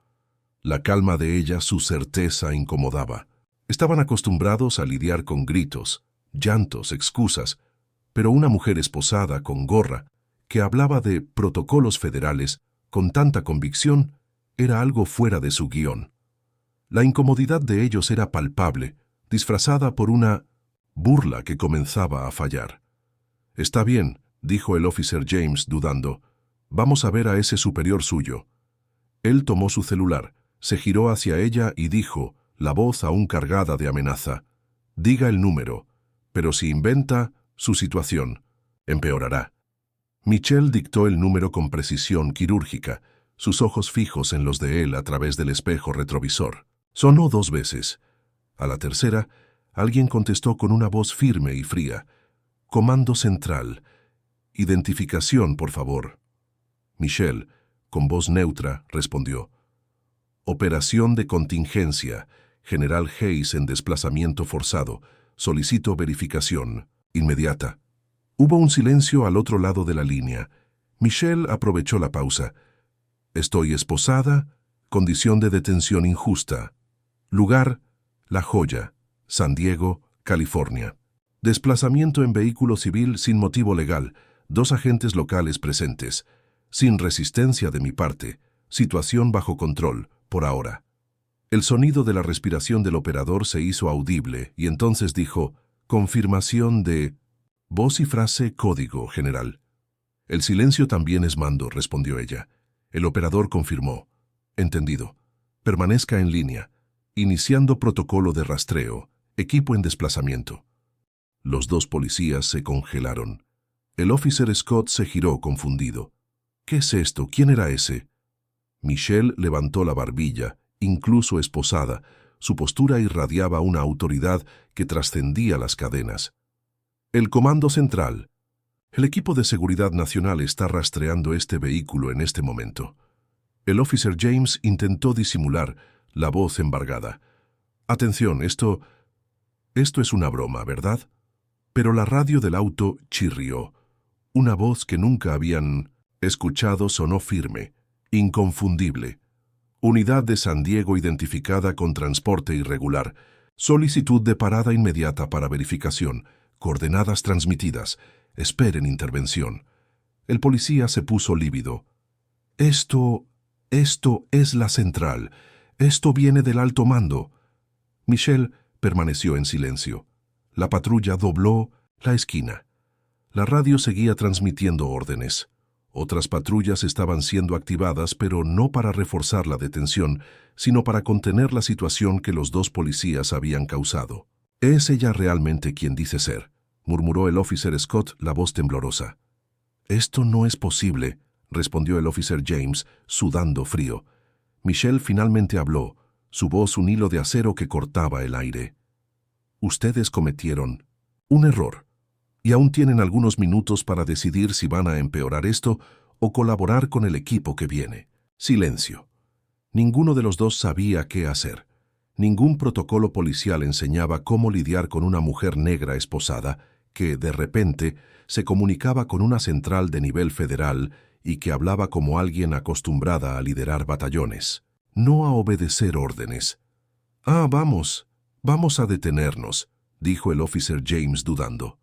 La calma de ella, su certeza, incomodaba. Estaban acostumbrados a lidiar con gritos, llantos, excusas, pero una mujer esposada, con gorra, que hablaba de protocolos federales con tanta convicción, era algo fuera de su guión. La incomodidad de ellos era palpable, disfrazada por una burla que comenzaba a fallar. «Está bien», dijo el officer James, dudando. «Vamos a ver a ese superior suyo». Él tomó su celular, se giró hacia ella y dijo, la voz aún cargada de amenaza: «Diga el número, pero si inventa, su situación empeorará». Michelle dictó el número con precisión quirúrgica, sus ojos fijos en los de él a través del espejo retrovisor. Sonó 2 veces. A la tercera, alguien contestó con una voz firme y fría: «Comando Central. Identificación, por favor». Michelle, con voz neutra, respondió: «Operación de contingencia. General Hayes en desplazamiento forzado. Solicito verificación inmediata». Hubo un silencio al otro lado de la línea. Michelle aprovechó la pausa. «Estoy esposada. Condición de detención injusta. Lugar: La Joya, San Diego, California. Desplazamiento en vehículo civil sin motivo legal. 2 agentes locales presentes. Sin resistencia de mi parte. Situación bajo control, por ahora». El sonido de la respiración del operador se hizo audible y entonces dijo: «Confirmación de voz y frase código, general». «El silencio también es mando», respondió ella. El operador confirmó: «Entendido. Permanezca en línea. Iniciando protocolo de rastreo. Equipo en desplazamiento». Los 2 policías se congelaron. El officer Scott se giró confundido. «¿Qué es esto? ¿Quién era ese?» Michelle levantó la barbilla, incluso esposada. Su postura irradiaba una autoridad que trascendía las cadenas. «El Comando Central. El equipo de seguridad nacional está rastreando este vehículo en este momento». El officer James intentó disimular, la voz embargada. «Atención, esto es una broma, ¿verdad?». Pero la radio del auto chirrió. Una voz que nunca habían escuchado sonó firme, inconfundible. «Unidad de San Diego identificada con transporte irregular. Solicitud de parada inmediata para verificación. Coordenadas transmitidas. Esperen intervención». El policía se puso lívido. Esto es la central. Esto viene del alto mando». Michelle permaneció en silencio. La patrulla dobló la esquina. La radio seguía transmitiendo órdenes. Otras patrullas estaban siendo activadas, pero no para reforzar la detención, sino para contener la situación que los 2 policías habían causado. «¿Es ella realmente quien dice ser?», murmuró el officer Scott, la voz temblorosa. «Esto no es posible», respondió el officer James, sudando frío. Michelle finalmente habló, su voz un hilo de acero que cortaba el aire. «Ustedes cometieron un error, y aún tienen algunos minutos para decidir si van a empeorar esto o colaborar con el equipo que viene». Silencio. Ninguno de los 2 sabía qué hacer. Ningún protocolo policial enseñaba cómo lidiar con una mujer negra esposada que, de repente, se comunicaba con una central de nivel federal y que hablaba como alguien acostumbrada a liderar batallones, no a obedecer órdenes. «Ah, vamos a detenernos», dijo el officer James dudando.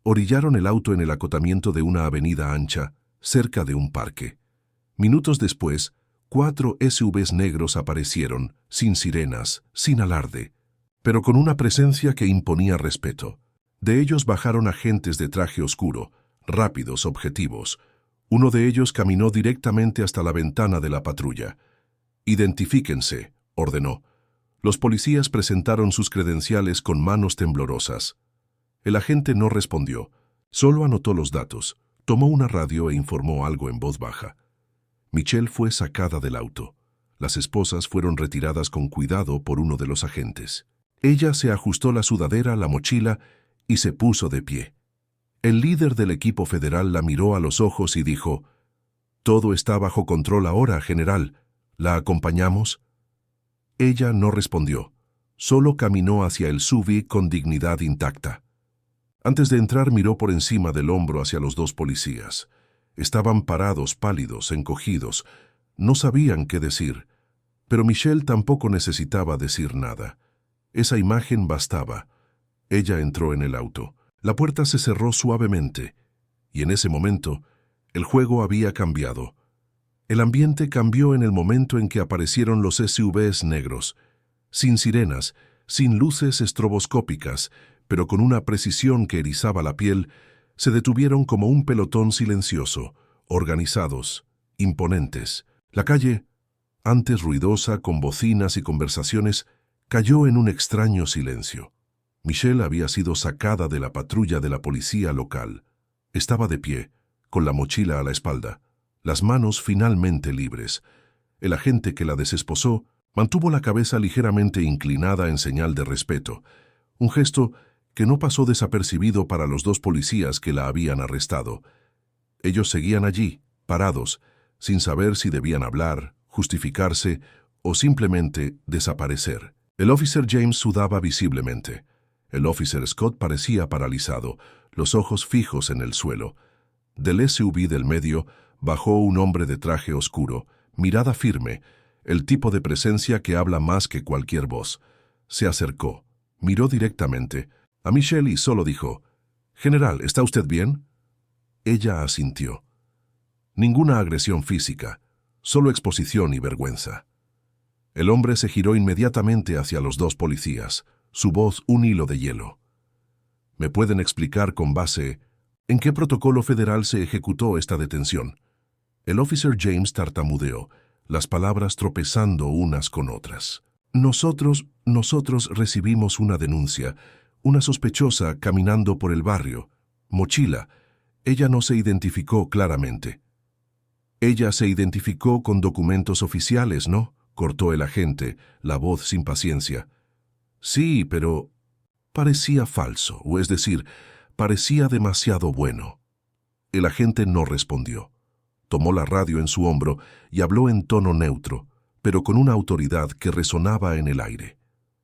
Orillaron el auto en el acotamiento de una avenida ancha, cerca de un parque. Minutos después, 4 SUVs negros aparecieron, sin sirenas, sin alarde, pero con una presencia que imponía respeto. De ellos bajaron agentes de traje oscuro, rápidos, objetivos. Uno de ellos caminó directamente hasta la ventana de la patrulla. «Identifíquense», ordenó. Los policías presentaron sus credenciales con manos temblorosas. El agente no respondió, solo anotó los datos, tomó una radio e informó algo en voz baja. Michelle fue sacada del auto. Las esposas fueron retiradas con cuidado por uno de los agentes. Ella se ajustó la sudadera, la mochila y se puso de pie. El líder del equipo federal la miró a los ojos y dijo: «Todo está bajo control ahora, general. ¿La acompañamos?». Ella no respondió. Solo caminó hacia el SUV con dignidad intacta. Antes de entrar miró por encima del hombro hacia los dos policías. Estaban parados, pálidos, encogidos. No sabían qué decir. Pero Michelle tampoco necesitaba decir nada. Esa imagen bastaba. Ella entró en el auto. La puerta se cerró suavemente. Y en ese momento, el juego había cambiado. El ambiente cambió en el momento en que aparecieron los SUVs negros. Sin sirenas, sin luces estroboscópicas, pero con una precisión que erizaba la piel, se detuvieron como un pelotón silencioso, organizados, imponentes. La calle, antes ruidosa, con bocinas y conversaciones, cayó en un extraño silencio. Michelle había sido sacada de la patrulla de la policía local. Estaba de pie, con la mochila a la espalda, las manos finalmente libres. El agente que la desesposó mantuvo la cabeza ligeramente inclinada en señal de respeto, un gesto que no pasó desapercibido para los dos policías que la habían arrestado. Ellos seguían allí, parados, sin saber si debían hablar, justificarse o simplemente desaparecer. El officer James sudaba visiblemente. El officer Scott parecía paralizado, los ojos fijos en el suelo. Del SUV del medio bajó un hombre de traje oscuro, mirada firme, el tipo de presencia que habla más que cualquier voz. Se acercó, miró directamente a Michelle y solo dijo: «General, ¿está usted bien?». Ella asintió. Ninguna agresión física, solo exposición y vergüenza. El hombre se giró inmediatamente hacia los dos policías, su voz un hilo de hielo. «¿Me pueden explicar con base en qué protocolo federal se ejecutó esta detención?». El officer James tartamudeó, las palabras tropezando unas con otras. Nosotros recibimos una denuncia, una sospechosa caminando por el barrio. Mochila. Ella no se identificó claramente». «Ella se identificó con documentos oficiales, ¿no?», cortó el agente, la voz sin paciencia. «Sí, pero parecía falso, o es decir, parecía demasiado bueno». El agente no respondió. Tomó la radio en su hombro y habló en tono neutro, pero con una autoridad que resonaba en el aire.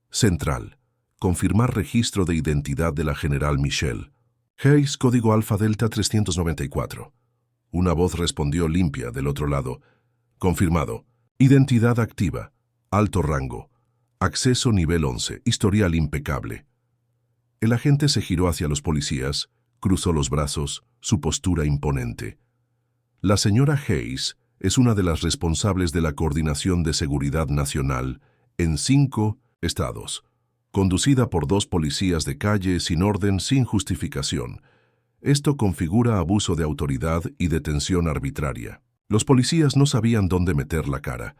«Central. Confirmar registro de identidad de la general Michelle. Hayes, código Alfa Delta 394. Una voz respondió limpia del otro lado. «Confirmado. Identidad activa. Alto rango. Acceso nivel 11. Historial impecable». El agente se giró hacia los policías, cruzó los brazos, su postura imponente. «La señora Hayes es una de las responsables de la Coordinación de Seguridad Nacional en 5 estados, conducida por 2 policías de calle sin orden, sin justificación. Esto configura abuso de autoridad y detención arbitraria». Los policías no sabían dónde meter la cara.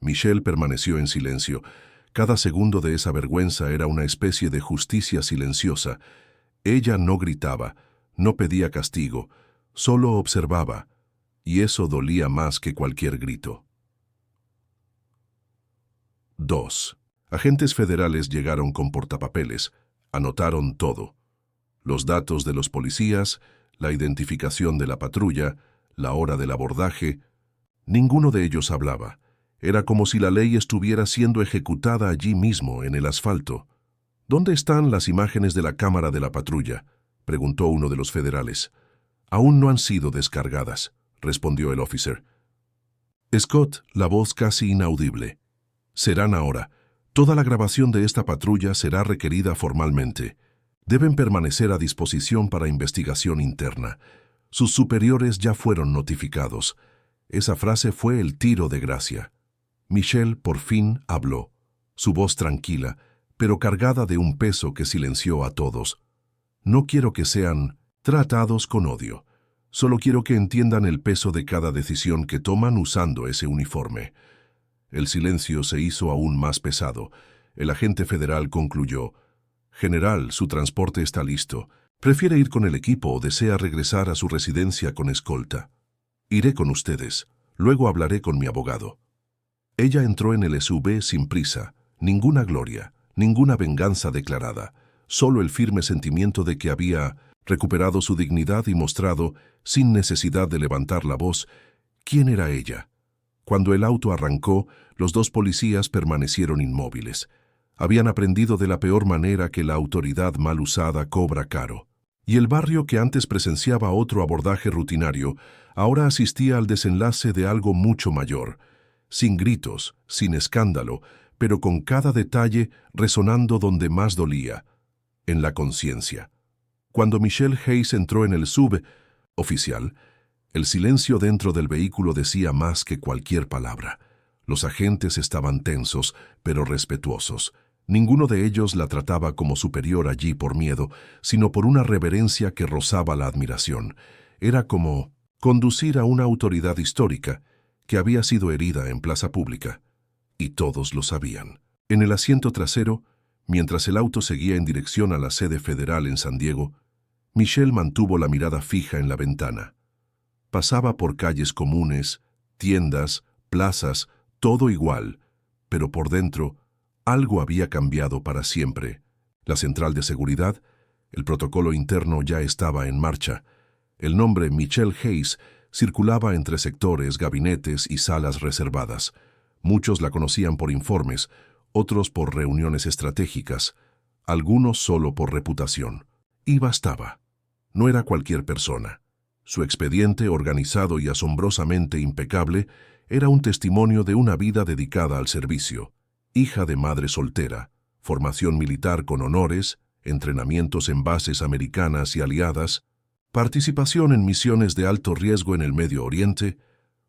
Michelle permaneció en silencio. Cada segundo de esa vergüenza era una especie de justicia silenciosa. Ella no gritaba, no pedía castigo, solo observaba, y eso dolía más que cualquier grito. 2. Agentes federales llegaron con portapapeles, anotaron todo. Los datos de los policías, la identificación de la patrulla, la hora del abordaje. Ninguno de ellos hablaba. Era como si la ley estuviera siendo ejecutada allí mismo, en el asfalto. «¿Dónde están las imágenes de la cámara de la patrulla?», preguntó uno de los federales. «Aún no han sido descargadas», respondió el officer. Scott, la voz casi inaudible. «Serán ahora. Toda la grabación de esta patrulla será requerida formalmente. Deben permanecer a disposición para investigación interna. Sus superiores ya fueron notificados». Esa frase fue el tiro de gracia. Michelle por fin habló, su voz tranquila, pero cargada de un peso que silenció a todos. «No quiero que sean tratados con odio. Solo quiero que entiendan el peso de cada decisión que toman usando ese uniforme». El silencio se hizo aún más pesado. El agente federal concluyó: «General, su transporte está listo. ¿Prefiere ir con el equipo o desea regresar a su residencia con escolta?». «Iré con ustedes. Luego hablaré con mi abogado». Ella entró en el SUV sin prisa, ninguna gloria, Ninguna venganza declarada, solo el firme sentimiento de que había recuperado su dignidad y mostrado, sin necesidad de levantar la voz, quién era ella. Cuando el auto arrancó, los dos policías permanecieron inmóviles. Habían aprendido de la peor manera que la autoridad mal usada cobra caro. Y el barrio que antes presenciaba otro abordaje rutinario, ahora asistía al desenlace de algo mucho mayor. Sin gritos, sin escándalo, pero con cada detalle resonando donde más dolía, en la conciencia. Cuando Michelle Hayes entró en el suboficial, el silencio dentro del vehículo decía más que cualquier palabra. Los agentes estaban tensos, pero respetuosos. Ninguno de ellos la trataba como superior allí por miedo, sino por una reverencia que rozaba la admiración. Era como conducir a una autoridad histórica que había sido herida en plaza pública. Y todos lo sabían. En el asiento trasero, mientras el auto seguía en dirección a la sede federal en San Diego, Michelle mantuvo la mirada fija en la ventana. Pasaba por calles comunes, tiendas, plazas, todo igual, pero por dentro algo había cambiado para siempre. La central de seguridad, el protocolo interno ya estaba en marcha. El nombre Michelle Hayes circulaba entre sectores, gabinetes y salas reservadas. Muchos la conocían por informes, otros por reuniones estratégicas, algunos solo por reputación. Y bastaba. No era cualquier persona. Su expediente, organizado y asombrosamente impecable, era un testimonio de una vida dedicada al servicio. Hija de madre soltera, formación militar con honores, entrenamientos en bases americanas y aliadas, participación en misiones de alto riesgo en el Medio Oriente,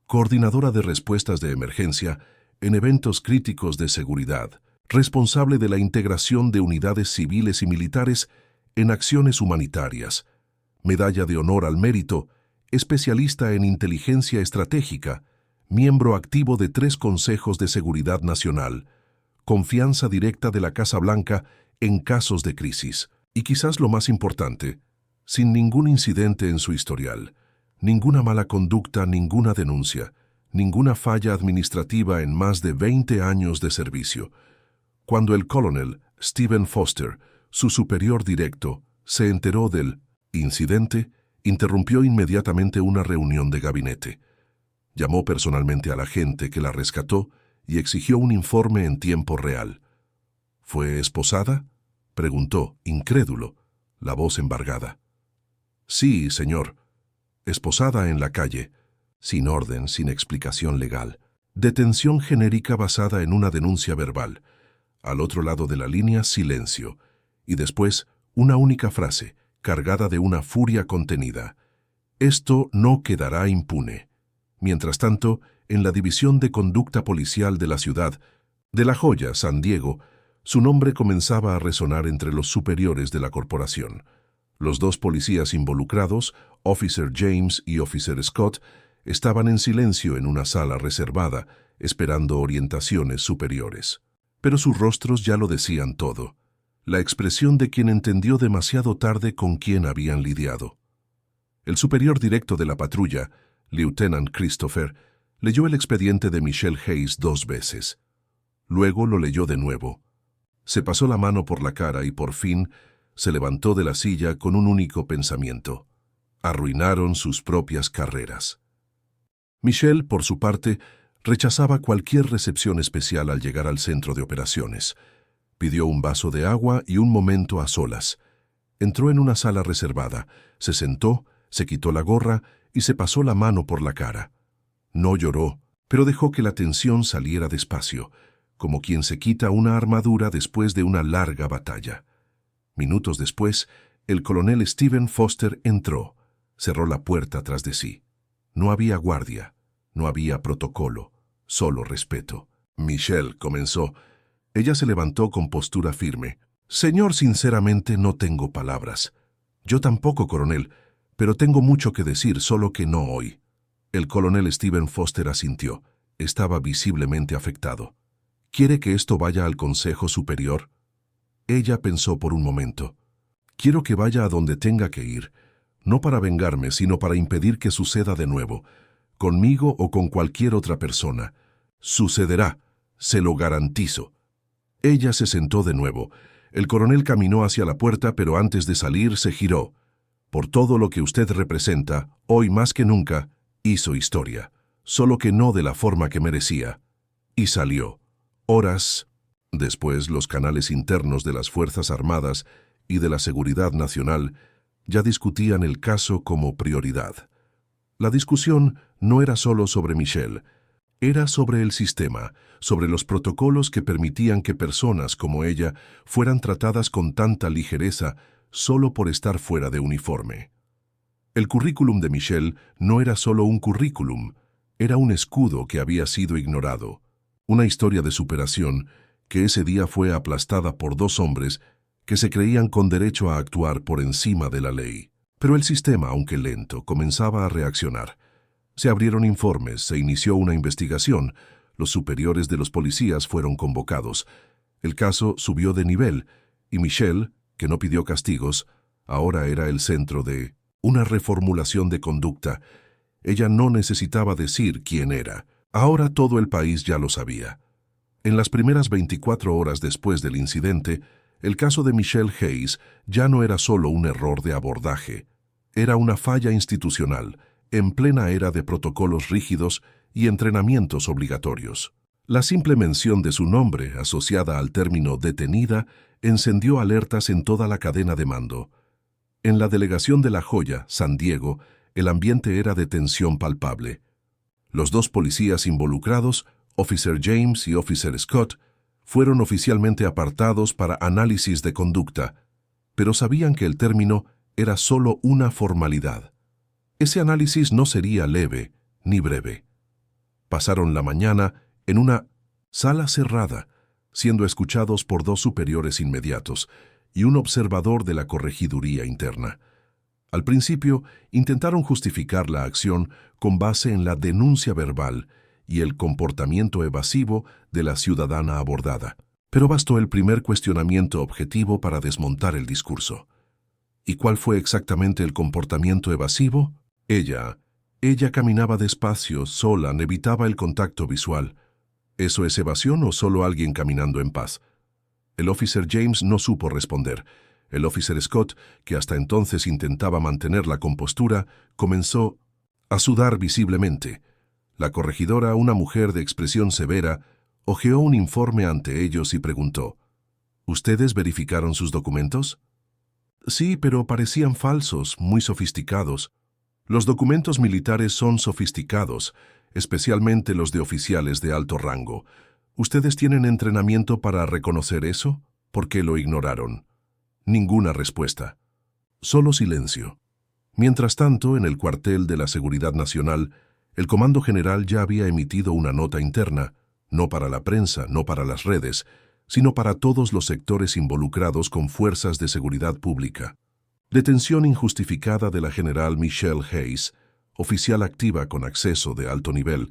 coordinadora de respuestas de emergencia en eventos críticos de seguridad, responsable de la integración de unidades civiles y militares en acciones humanitarias, medalla de honor al mérito, especialista en inteligencia estratégica, miembro activo de 3 consejos de seguridad nacional, confianza directa de la Casa Blanca en casos de crisis. Y quizás lo más importante, sin ningún incidente en su historial, ninguna mala conducta, ninguna denuncia, ninguna falla administrativa en más de 20 años de servicio. Cuando el coronel Stephen Foster, su superior directo, se enteró del incidente, interrumpió inmediatamente una reunión de gabinete. Llamó personalmente a la gente que la rescató y exigió un informe en tiempo real. ¿Fue esposada?, preguntó, incrédulo, la voz embargada. Sí, señor. Esposada en la calle, sin orden, sin explicación legal. Detención genérica basada en una denuncia verbal. Al otro lado de la línea, silencio. Y después, una única frase, cargada de una furia contenida. Esto no quedará impune. Mientras tanto, en la División de Conducta Policial de la ciudad, de La Joya, San Diego, su nombre comenzaba a resonar entre los superiores de la corporación. Los 2 policías involucrados, Officer James y Officer Scott, estaban en silencio en una sala reservada, esperando orientaciones superiores. Pero sus rostros ya lo decían todo. La expresión de quien entendió demasiado tarde con quién habían lidiado. El superior directo de la patrulla, Lieutenant Christopher, leyó el expediente de Michelle Hayes 2 veces. Luego lo leyó de nuevo. Se pasó la mano por la cara y por fin se levantó de la silla con un único pensamiento. Arruinaron sus propias carreras. Michelle, por su parte, rechazaba cualquier recepción especial al llegar al centro de operaciones. Pidió un vaso de agua y un momento a solas. Entró en una sala reservada, se sentó, se quitó la gorra y se pasó la mano por la cara. No lloró, pero dejó que la tensión saliera despacio, como quien se quita una armadura después de una larga batalla. Minutos después, el coronel Stephen Foster entró, cerró la puerta tras de sí. No había guardia, no había protocolo, solo respeto. Michelle comenzó. Ella se levantó con postura firme. Señor, sinceramente no tengo palabras. Yo tampoco, coronel, pero tengo mucho que decir, solo que no hoy. El coronel Stephen Foster asintió. Estaba visiblemente afectado. ¿Quiere que esto vaya al Consejo Superior? Ella pensó por un momento. Quiero que vaya a donde tenga que ir, no para vengarme, sino para impedir que suceda de nuevo, conmigo o con cualquier otra persona. Sucederá, se lo garantizo. Ella se sentó de nuevo. El coronel caminó hacia la puerta, pero antes de salir se giró. Por todo lo que usted representa, hoy más que nunca, hizo historia, solo que no de la forma que merecía. Y salió. Horas después, los canales internos de las Fuerzas Armadas y de la Seguridad Nacional ya discutían el caso como prioridad. La discusión no era solo sobre Michelle, era sobre el sistema, sobre los protocolos que permitían que personas como ella fueran tratadas con tanta ligereza solo por estar fuera de uniforme. El currículum de Michelle no era solo un currículum, era un escudo que había sido ignorado, una historia de superación que ese día fue aplastada por dos hombres que se creían con derecho a actuar por encima de la ley. Pero el sistema, aunque lento, comenzaba a reaccionar. Se abrieron informes, se inició una investigación, los superiores de los policías fueron convocados. El caso subió de nivel y Michelle, que no pidió castigos, ahora era el centro de una reformulación de conducta. Ella no necesitaba decir quién era. Ahora todo el país ya lo sabía. En las primeras 24 horas después del incidente, el caso de Michelle Hayes ya no era solo un error de abordaje. Era una falla institucional, en plena era de protocolos rígidos y entrenamientos obligatorios. La simple mención de su nombre, asociada al término detenida, encendió alertas en toda la cadena de mando. En la delegación de La Joya, San Diego, el ambiente era de tensión palpable. Los dos policías involucrados, Officer James y Officer Scott, fueron oficialmente apartados para análisis de conducta, pero sabían que el término era solo una formalidad. Ese análisis no sería leve ni breve. Pasaron la mañana en una sala cerrada, siendo escuchados por dos superiores inmediatos y un observador de la corregiduría interna. Al principio, intentaron justificar la acción con base en la denuncia verbal y el comportamiento evasivo de la ciudadana abordada. Pero bastó el primer cuestionamiento objetivo para desmontar el discurso. ¿Y cuál fue exactamente el comportamiento evasivo? Ella caminaba despacio, sola, evitaba el contacto visual. ¿Eso es evasión o solo alguien caminando en paz? El officer James no supo responder. El officer Scott, que hasta entonces intentaba mantener la compostura, comenzó a sudar visiblemente. La corregidora, una mujer de expresión severa, hojeó un informe ante ellos y preguntó: ¿Ustedes verificaron sus documentos? Sí, pero parecían falsos, muy sofisticados. Los documentos militares son sofisticados, especialmente los de oficiales de alto rango. ¿Ustedes tienen entrenamiento para reconocer eso? ¿Por qué lo ignoraron? Ninguna respuesta. Solo silencio. Mientras tanto, en el cuartel de la Seguridad Nacional, el Comando General ya había emitido una nota interna, no para la prensa, no para las redes, sino para todos los sectores involucrados con fuerzas de seguridad pública. Detención injustificada de la general Michelle Hayes, oficial activa con acceso de alto nivel,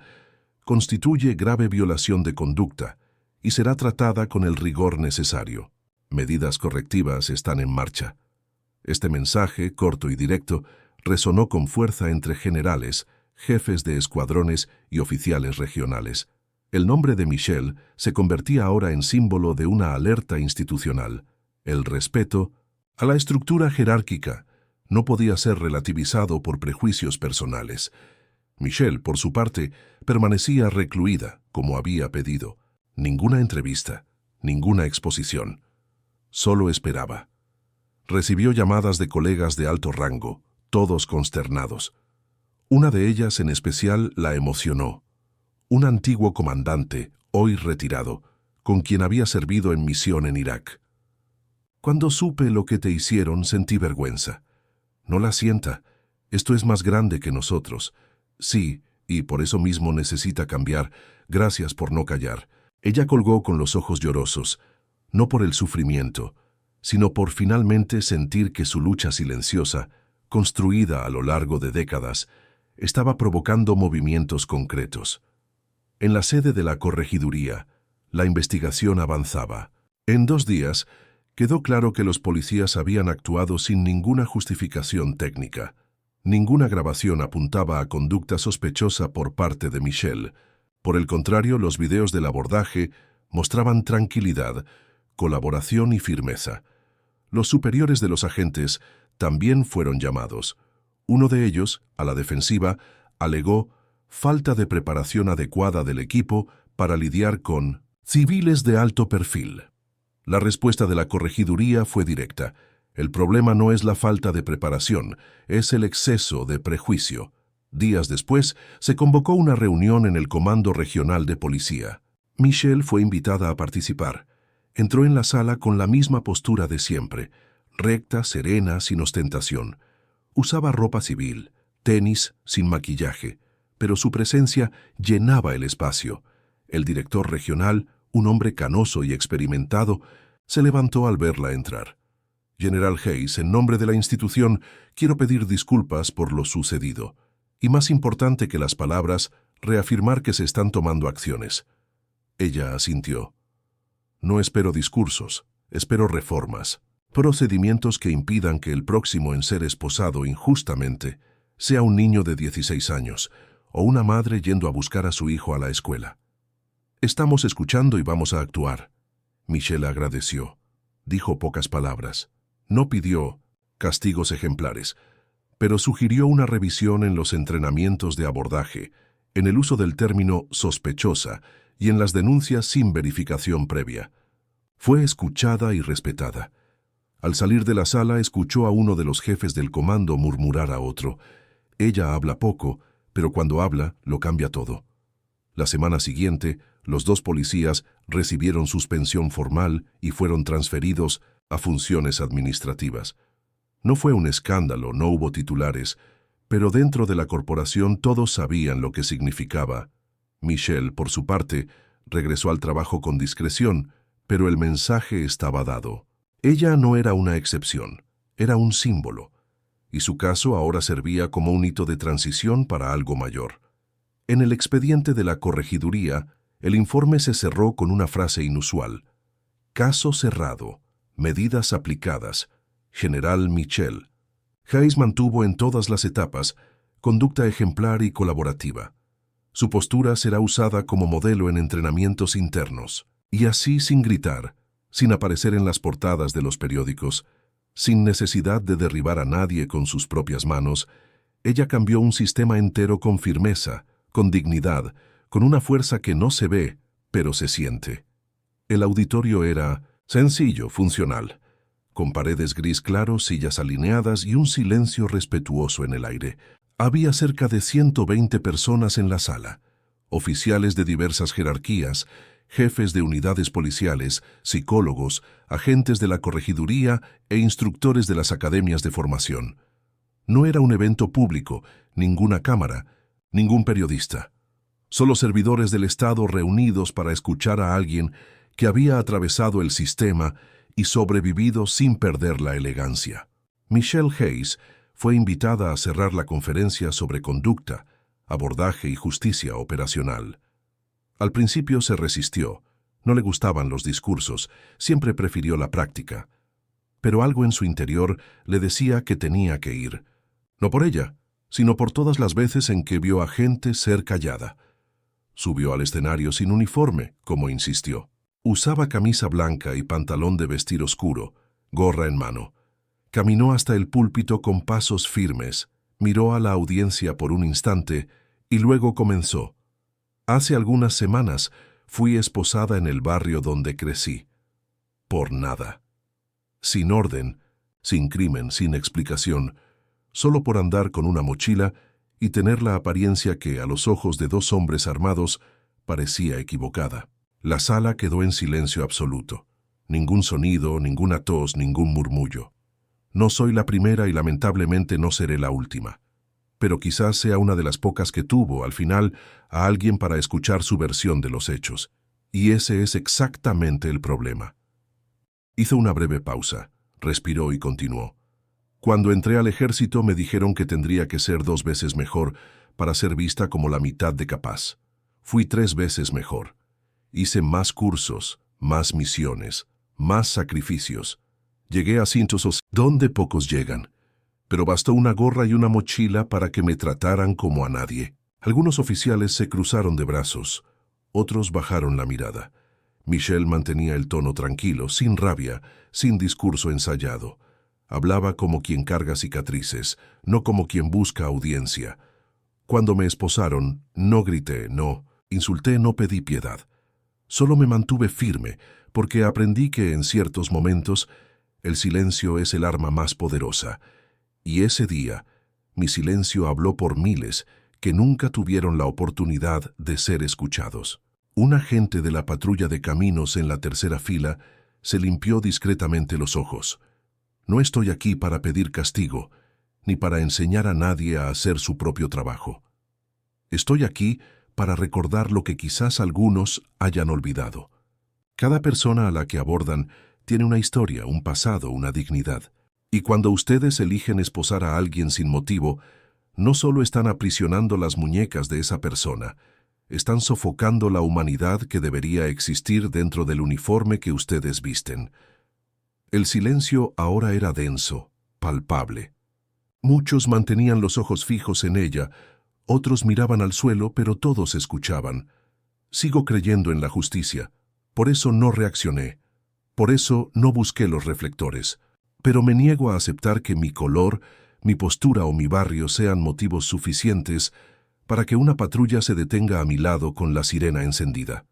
constituye grave violación de conducta y será tratada con el rigor necesario. Medidas correctivas están en marcha. Este mensaje, corto y directo, resonó con fuerza entre generales, jefes de escuadrones y oficiales regionales. El nombre de Michelle se convertía ahora en símbolo de una alerta institucional. El respeto a la estructura jerárquica no podía ser relativizado por prejuicios personales. Michelle, por su parte, permanecía recluida, como había pedido. Ninguna entrevista, ninguna exposición. Solo esperaba. Recibió llamadas de colegas de alto rango, todos consternados. Una de ellas en especial la emocionó. Un antiguo comandante, hoy retirado, con quien había servido en misión en Irak. Cuando supe lo que te hicieron, sentí vergüenza. No la sienta. Esto es más grande que nosotros. Sí, y por eso mismo necesita cambiar. Gracias por no callar. Ella colgó con los ojos llorosos, no por el sufrimiento, sino por finalmente sentir que su lucha silenciosa, construida a lo largo de décadas, estaba provocando movimientos concretos. En la sede de la corregiduría, la investigación avanzaba. En 2 días, quedó claro que los policías habían actuado sin ninguna justificación técnica. Ninguna grabación apuntaba a conducta sospechosa por parte de Michelle. Por el contrario, los videos del abordaje mostraban tranquilidad, colaboración y firmeza. Los superiores de los agentes también fueron llamados. Uno de ellos, a la defensiva, alegó falta de preparación adecuada del equipo para lidiar con civiles de alto perfil. La respuesta de la corregiduría fue directa. El problema no es la falta de preparación, es el exceso de prejuicio. Días después, se convocó una reunión en el Comando Regional de Policía. Michelle fue invitada a participar. Entró en la sala con la misma postura de siempre, recta, serena, sin ostentación. Usaba ropa civil, tenis, sin maquillaje, pero su presencia llenaba el espacio. El director regional, un hombre canoso y experimentado, se levantó al verla entrar. General Hayes, en nombre de la institución, quiero pedir disculpas por lo sucedido. Y más importante que las palabras, reafirmar que se están tomando acciones. Ella asintió. No espero discursos, espero reformas. Procedimientos que impidan que el próximo en ser esposado injustamente sea un niño de 16 años o una madre yendo a buscar a su hijo a la escuela. Estamos escuchando y vamos a actuar. Michelle agradeció. Dijo pocas palabras. No pidió castigos ejemplares, pero sugirió una revisión en los entrenamientos de abordaje, en el uso del término sospechosa y en las denuncias sin verificación previa. Fue escuchada y respetada. Al salir de la sala, escuchó a uno de los jefes del comando murmurar a otro. Ella habla poco, pero cuando habla, lo cambia todo. La semana siguiente, los dos policías recibieron suspensión formal y fueron transferidos a funciones administrativas. No fue un escándalo, no hubo titulares, pero dentro de la corporación todos sabían lo que significaba. Michelle, por su parte, regresó al trabajo con discreción, pero el mensaje estaba dado. Ella no era una excepción, era un símbolo, y su caso ahora servía como un hito de transición para algo mayor. En el expediente de la corregiduría, el informe se cerró con una frase inusual. Caso cerrado, medidas aplicadas, General Michelle. Hayes mantuvo en todas las etapas conducta ejemplar y colaborativa. Su postura será usada como modelo en entrenamientos internos, y así sin gritar, sin aparecer en las portadas de los periódicos, sin necesidad de derribar a nadie con sus propias manos, ella cambió un sistema entero con firmeza, con dignidad, con una fuerza que no se ve, pero se siente. El auditorio era sencillo, funcional, con paredes gris claro, sillas alineadas y un silencio respetuoso en el aire. Había cerca de 120 personas en la sala, oficiales de diversas jerarquías, jefes de unidades policiales, psicólogos, agentes de la corregiduría e instructores de las academias de formación. No era un evento público, ninguna cámara, ningún periodista. Solo servidores del Estado reunidos para escuchar a alguien que había atravesado el sistema y sobrevivido sin perder la elegancia. Michelle Hayes fue invitada a cerrar la conferencia sobre conducta, abordaje y justicia operacional. Al principio se resistió, no le gustaban los discursos, siempre prefirió la práctica. Pero algo en su interior le decía que tenía que ir. No por ella, sino por todas las veces en que vio a gente ser callada. Subió al escenario sin uniforme, como insistió. Usaba camisa blanca y pantalón de vestir oscuro, gorra en mano. Caminó hasta el púlpito con pasos firmes, miró a la audiencia por un instante y luego comenzó. Hace algunas semanas fui esposada en el barrio donde crecí. Por nada. Sin orden, sin crimen, sin explicación, solo por andar con una mochila y tener la apariencia que, a los ojos de dos hombres armados, parecía equivocada. La sala quedó en silencio absoluto. Ningún sonido, ninguna tos, ningún murmullo. No soy la primera y lamentablemente no seré la última. Pero quizás sea una de las pocas que tuvo, al final, a alguien para escuchar su versión de los hechos. Y ese es exactamente el problema. Hizo una breve pausa, respiró y continuó. Cuando entré al ejército me dijeron que tendría que ser 2 veces mejor para ser vista como la mitad de capaz. Fui 3 veces mejor. Hice más cursos, más misiones, más sacrificios. Llegué a cintos donde pocos llegan. Pero bastó una gorra y una mochila para que me trataran como a nadie. Algunos oficiales se cruzaron de brazos, otros bajaron la mirada. Michelle mantenía el tono tranquilo, sin rabia, sin discurso ensayado. Hablaba como quien carga cicatrices, no como quien busca audiencia. Cuando me esposaron, no grité, no insulté, no pedí piedad. Solo me mantuve firme, porque aprendí que en ciertos momentos el silencio es el arma más poderosa. Y ese día, mi silencio habló por miles que nunca tuvieron la oportunidad de ser escuchados. Un agente de la patrulla de caminos en la tercera fila se limpió discretamente los ojos. No estoy aquí para pedir castigo, ni para enseñar a nadie a hacer su propio trabajo. Estoy aquí para recordar lo que quizás algunos hayan olvidado. Cada persona a la que abordan tiene una historia, un pasado, una dignidad. Y cuando ustedes eligen esposar a alguien sin motivo, no solo están aprisionando las muñecas de esa persona, están sofocando la humanidad que debería existir dentro del uniforme que ustedes visten. El silencio ahora era denso, palpable. Muchos mantenían los ojos fijos en ella, otros miraban al suelo, pero todos escuchaban. Sigo creyendo en la justicia, por eso no reaccioné, por eso no busqué los reflectores, pero me niego a aceptar que mi color, mi postura o mi barrio sean motivos suficientes para que una patrulla se detenga a mi lado con la sirena encendida.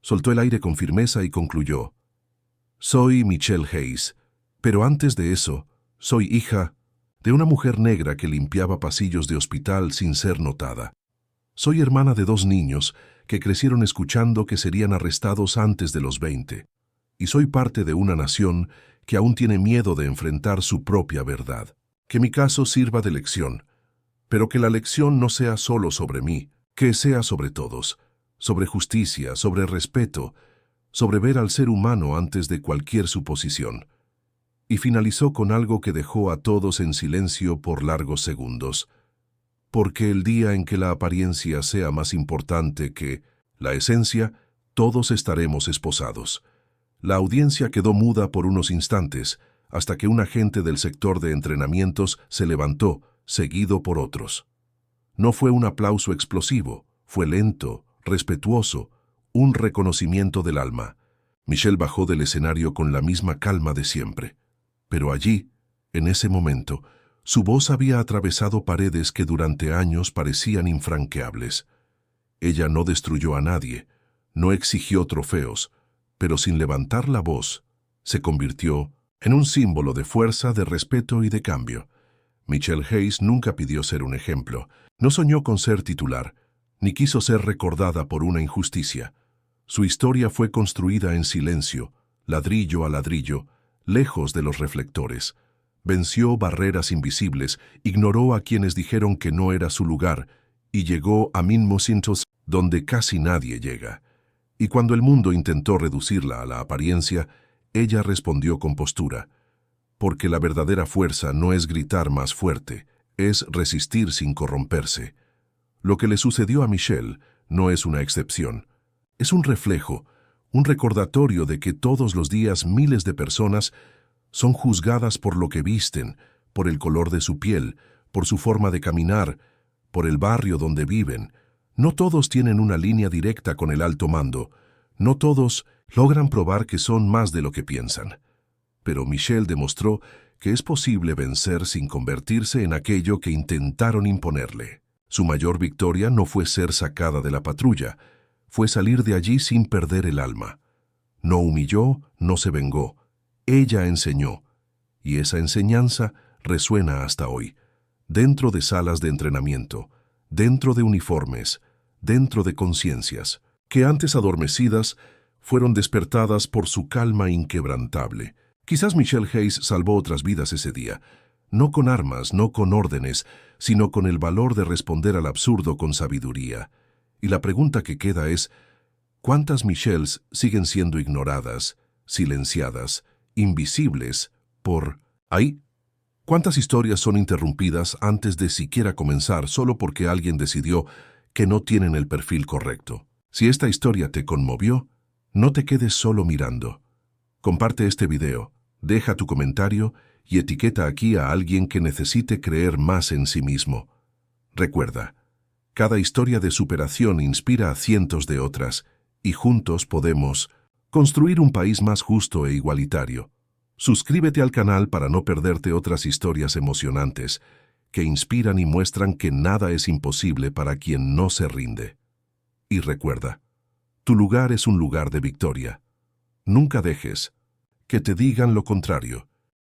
Soltó el aire con firmeza y concluyó: soy Michelle Hayes, pero antes de eso, soy hija de una mujer negra que limpiaba pasillos de hospital sin ser notada. Soy hermana de 2 niños que crecieron escuchando que serían arrestados antes de los 20. Y soy parte de una nación que aún tiene miedo de enfrentar su propia verdad. Que mi caso sirva de lección, pero que la lección no sea solo sobre mí, que sea sobre todos, sobre justicia, sobre respeto, sobre ver al ser humano antes de cualquier suposición. Y finalizó con algo que dejó a todos en silencio por largos segundos. Porque el día en que la apariencia sea más importante que la esencia, todos estaremos esposados. La audiencia quedó muda por unos instantes, hasta que un agente del sector de entrenamientos se levantó, seguido por otros. No fue un aplauso explosivo, fue lento, respetuoso, un reconocimiento del alma. Michelle bajó del escenario con la misma calma de siempre. Pero allí, en ese momento, su voz había atravesado paredes que durante años parecían infranqueables. Ella no destruyó a nadie, no exigió trofeos, pero sin levantar la voz, se convirtió en un símbolo de fuerza, de respeto y de cambio. Michelle Hayes nunca pidió ser un ejemplo, no soñó con ser titular, ni quiso ser recordada por una injusticia. Su historia fue construida en silencio, ladrillo a ladrillo, lejos de los reflectores. Venció barreras invisibles, ignoró a quienes dijeron que no era su lugar, y llegó a minutos donde casi nadie llega. Y cuando el mundo intentó reducirla a la apariencia, ella respondió con postura. Porque la verdadera fuerza no es gritar más fuerte, es resistir sin corromperse. Lo que le sucedió a Michelle no es una excepción. Es un reflejo, un recordatorio de que todos los días miles de personas son juzgadas por lo que visten, por el color de su piel, por su forma de caminar, por el barrio donde viven. No todos tienen una línea directa con el alto mando. No todos logran probar que son más de lo que piensan. Pero Michelle demostró que es posible vencer sin convertirse en aquello que intentaron imponerle. Su mayor victoria no fue ser sacada de la patrulla, fue salir de allí sin perder el alma. No humilló, no se vengó. Ella enseñó, y esa enseñanza resuena hasta hoy, dentro de salas de entrenamiento, dentro de uniformes, dentro de conciencias, que antes adormecidas fueron despertadas por su calma inquebrantable. Quizás Michelle Hayes salvó otras vidas ese día, no con armas, no con órdenes, sino con el valor de responder al absurdo con sabiduría. Y la pregunta que queda es, ¿cuántas Michelles siguen siendo ignoradas, silenciadas, invisibles por ahí? ¿Cuántas historias son interrumpidas antes de siquiera comenzar solo porque alguien decidió que no tienen el perfil correcto? Si esta historia te conmovió, no te quedes solo mirando. Comparte este video, deja tu comentario y etiqueta aquí a alguien que necesite creer más en sí mismo. Recuerda, cada historia de superación inspira a cientos de otras y juntos podemos Construir un país más justo e igualitario. Suscríbete al canal para no perderte otras historias emocionantes que inspiran y muestran que nada es imposible para quien no se rinde. Y recuerda, tu lugar es un lugar de victoria. Nunca dejes que te digan lo contrario.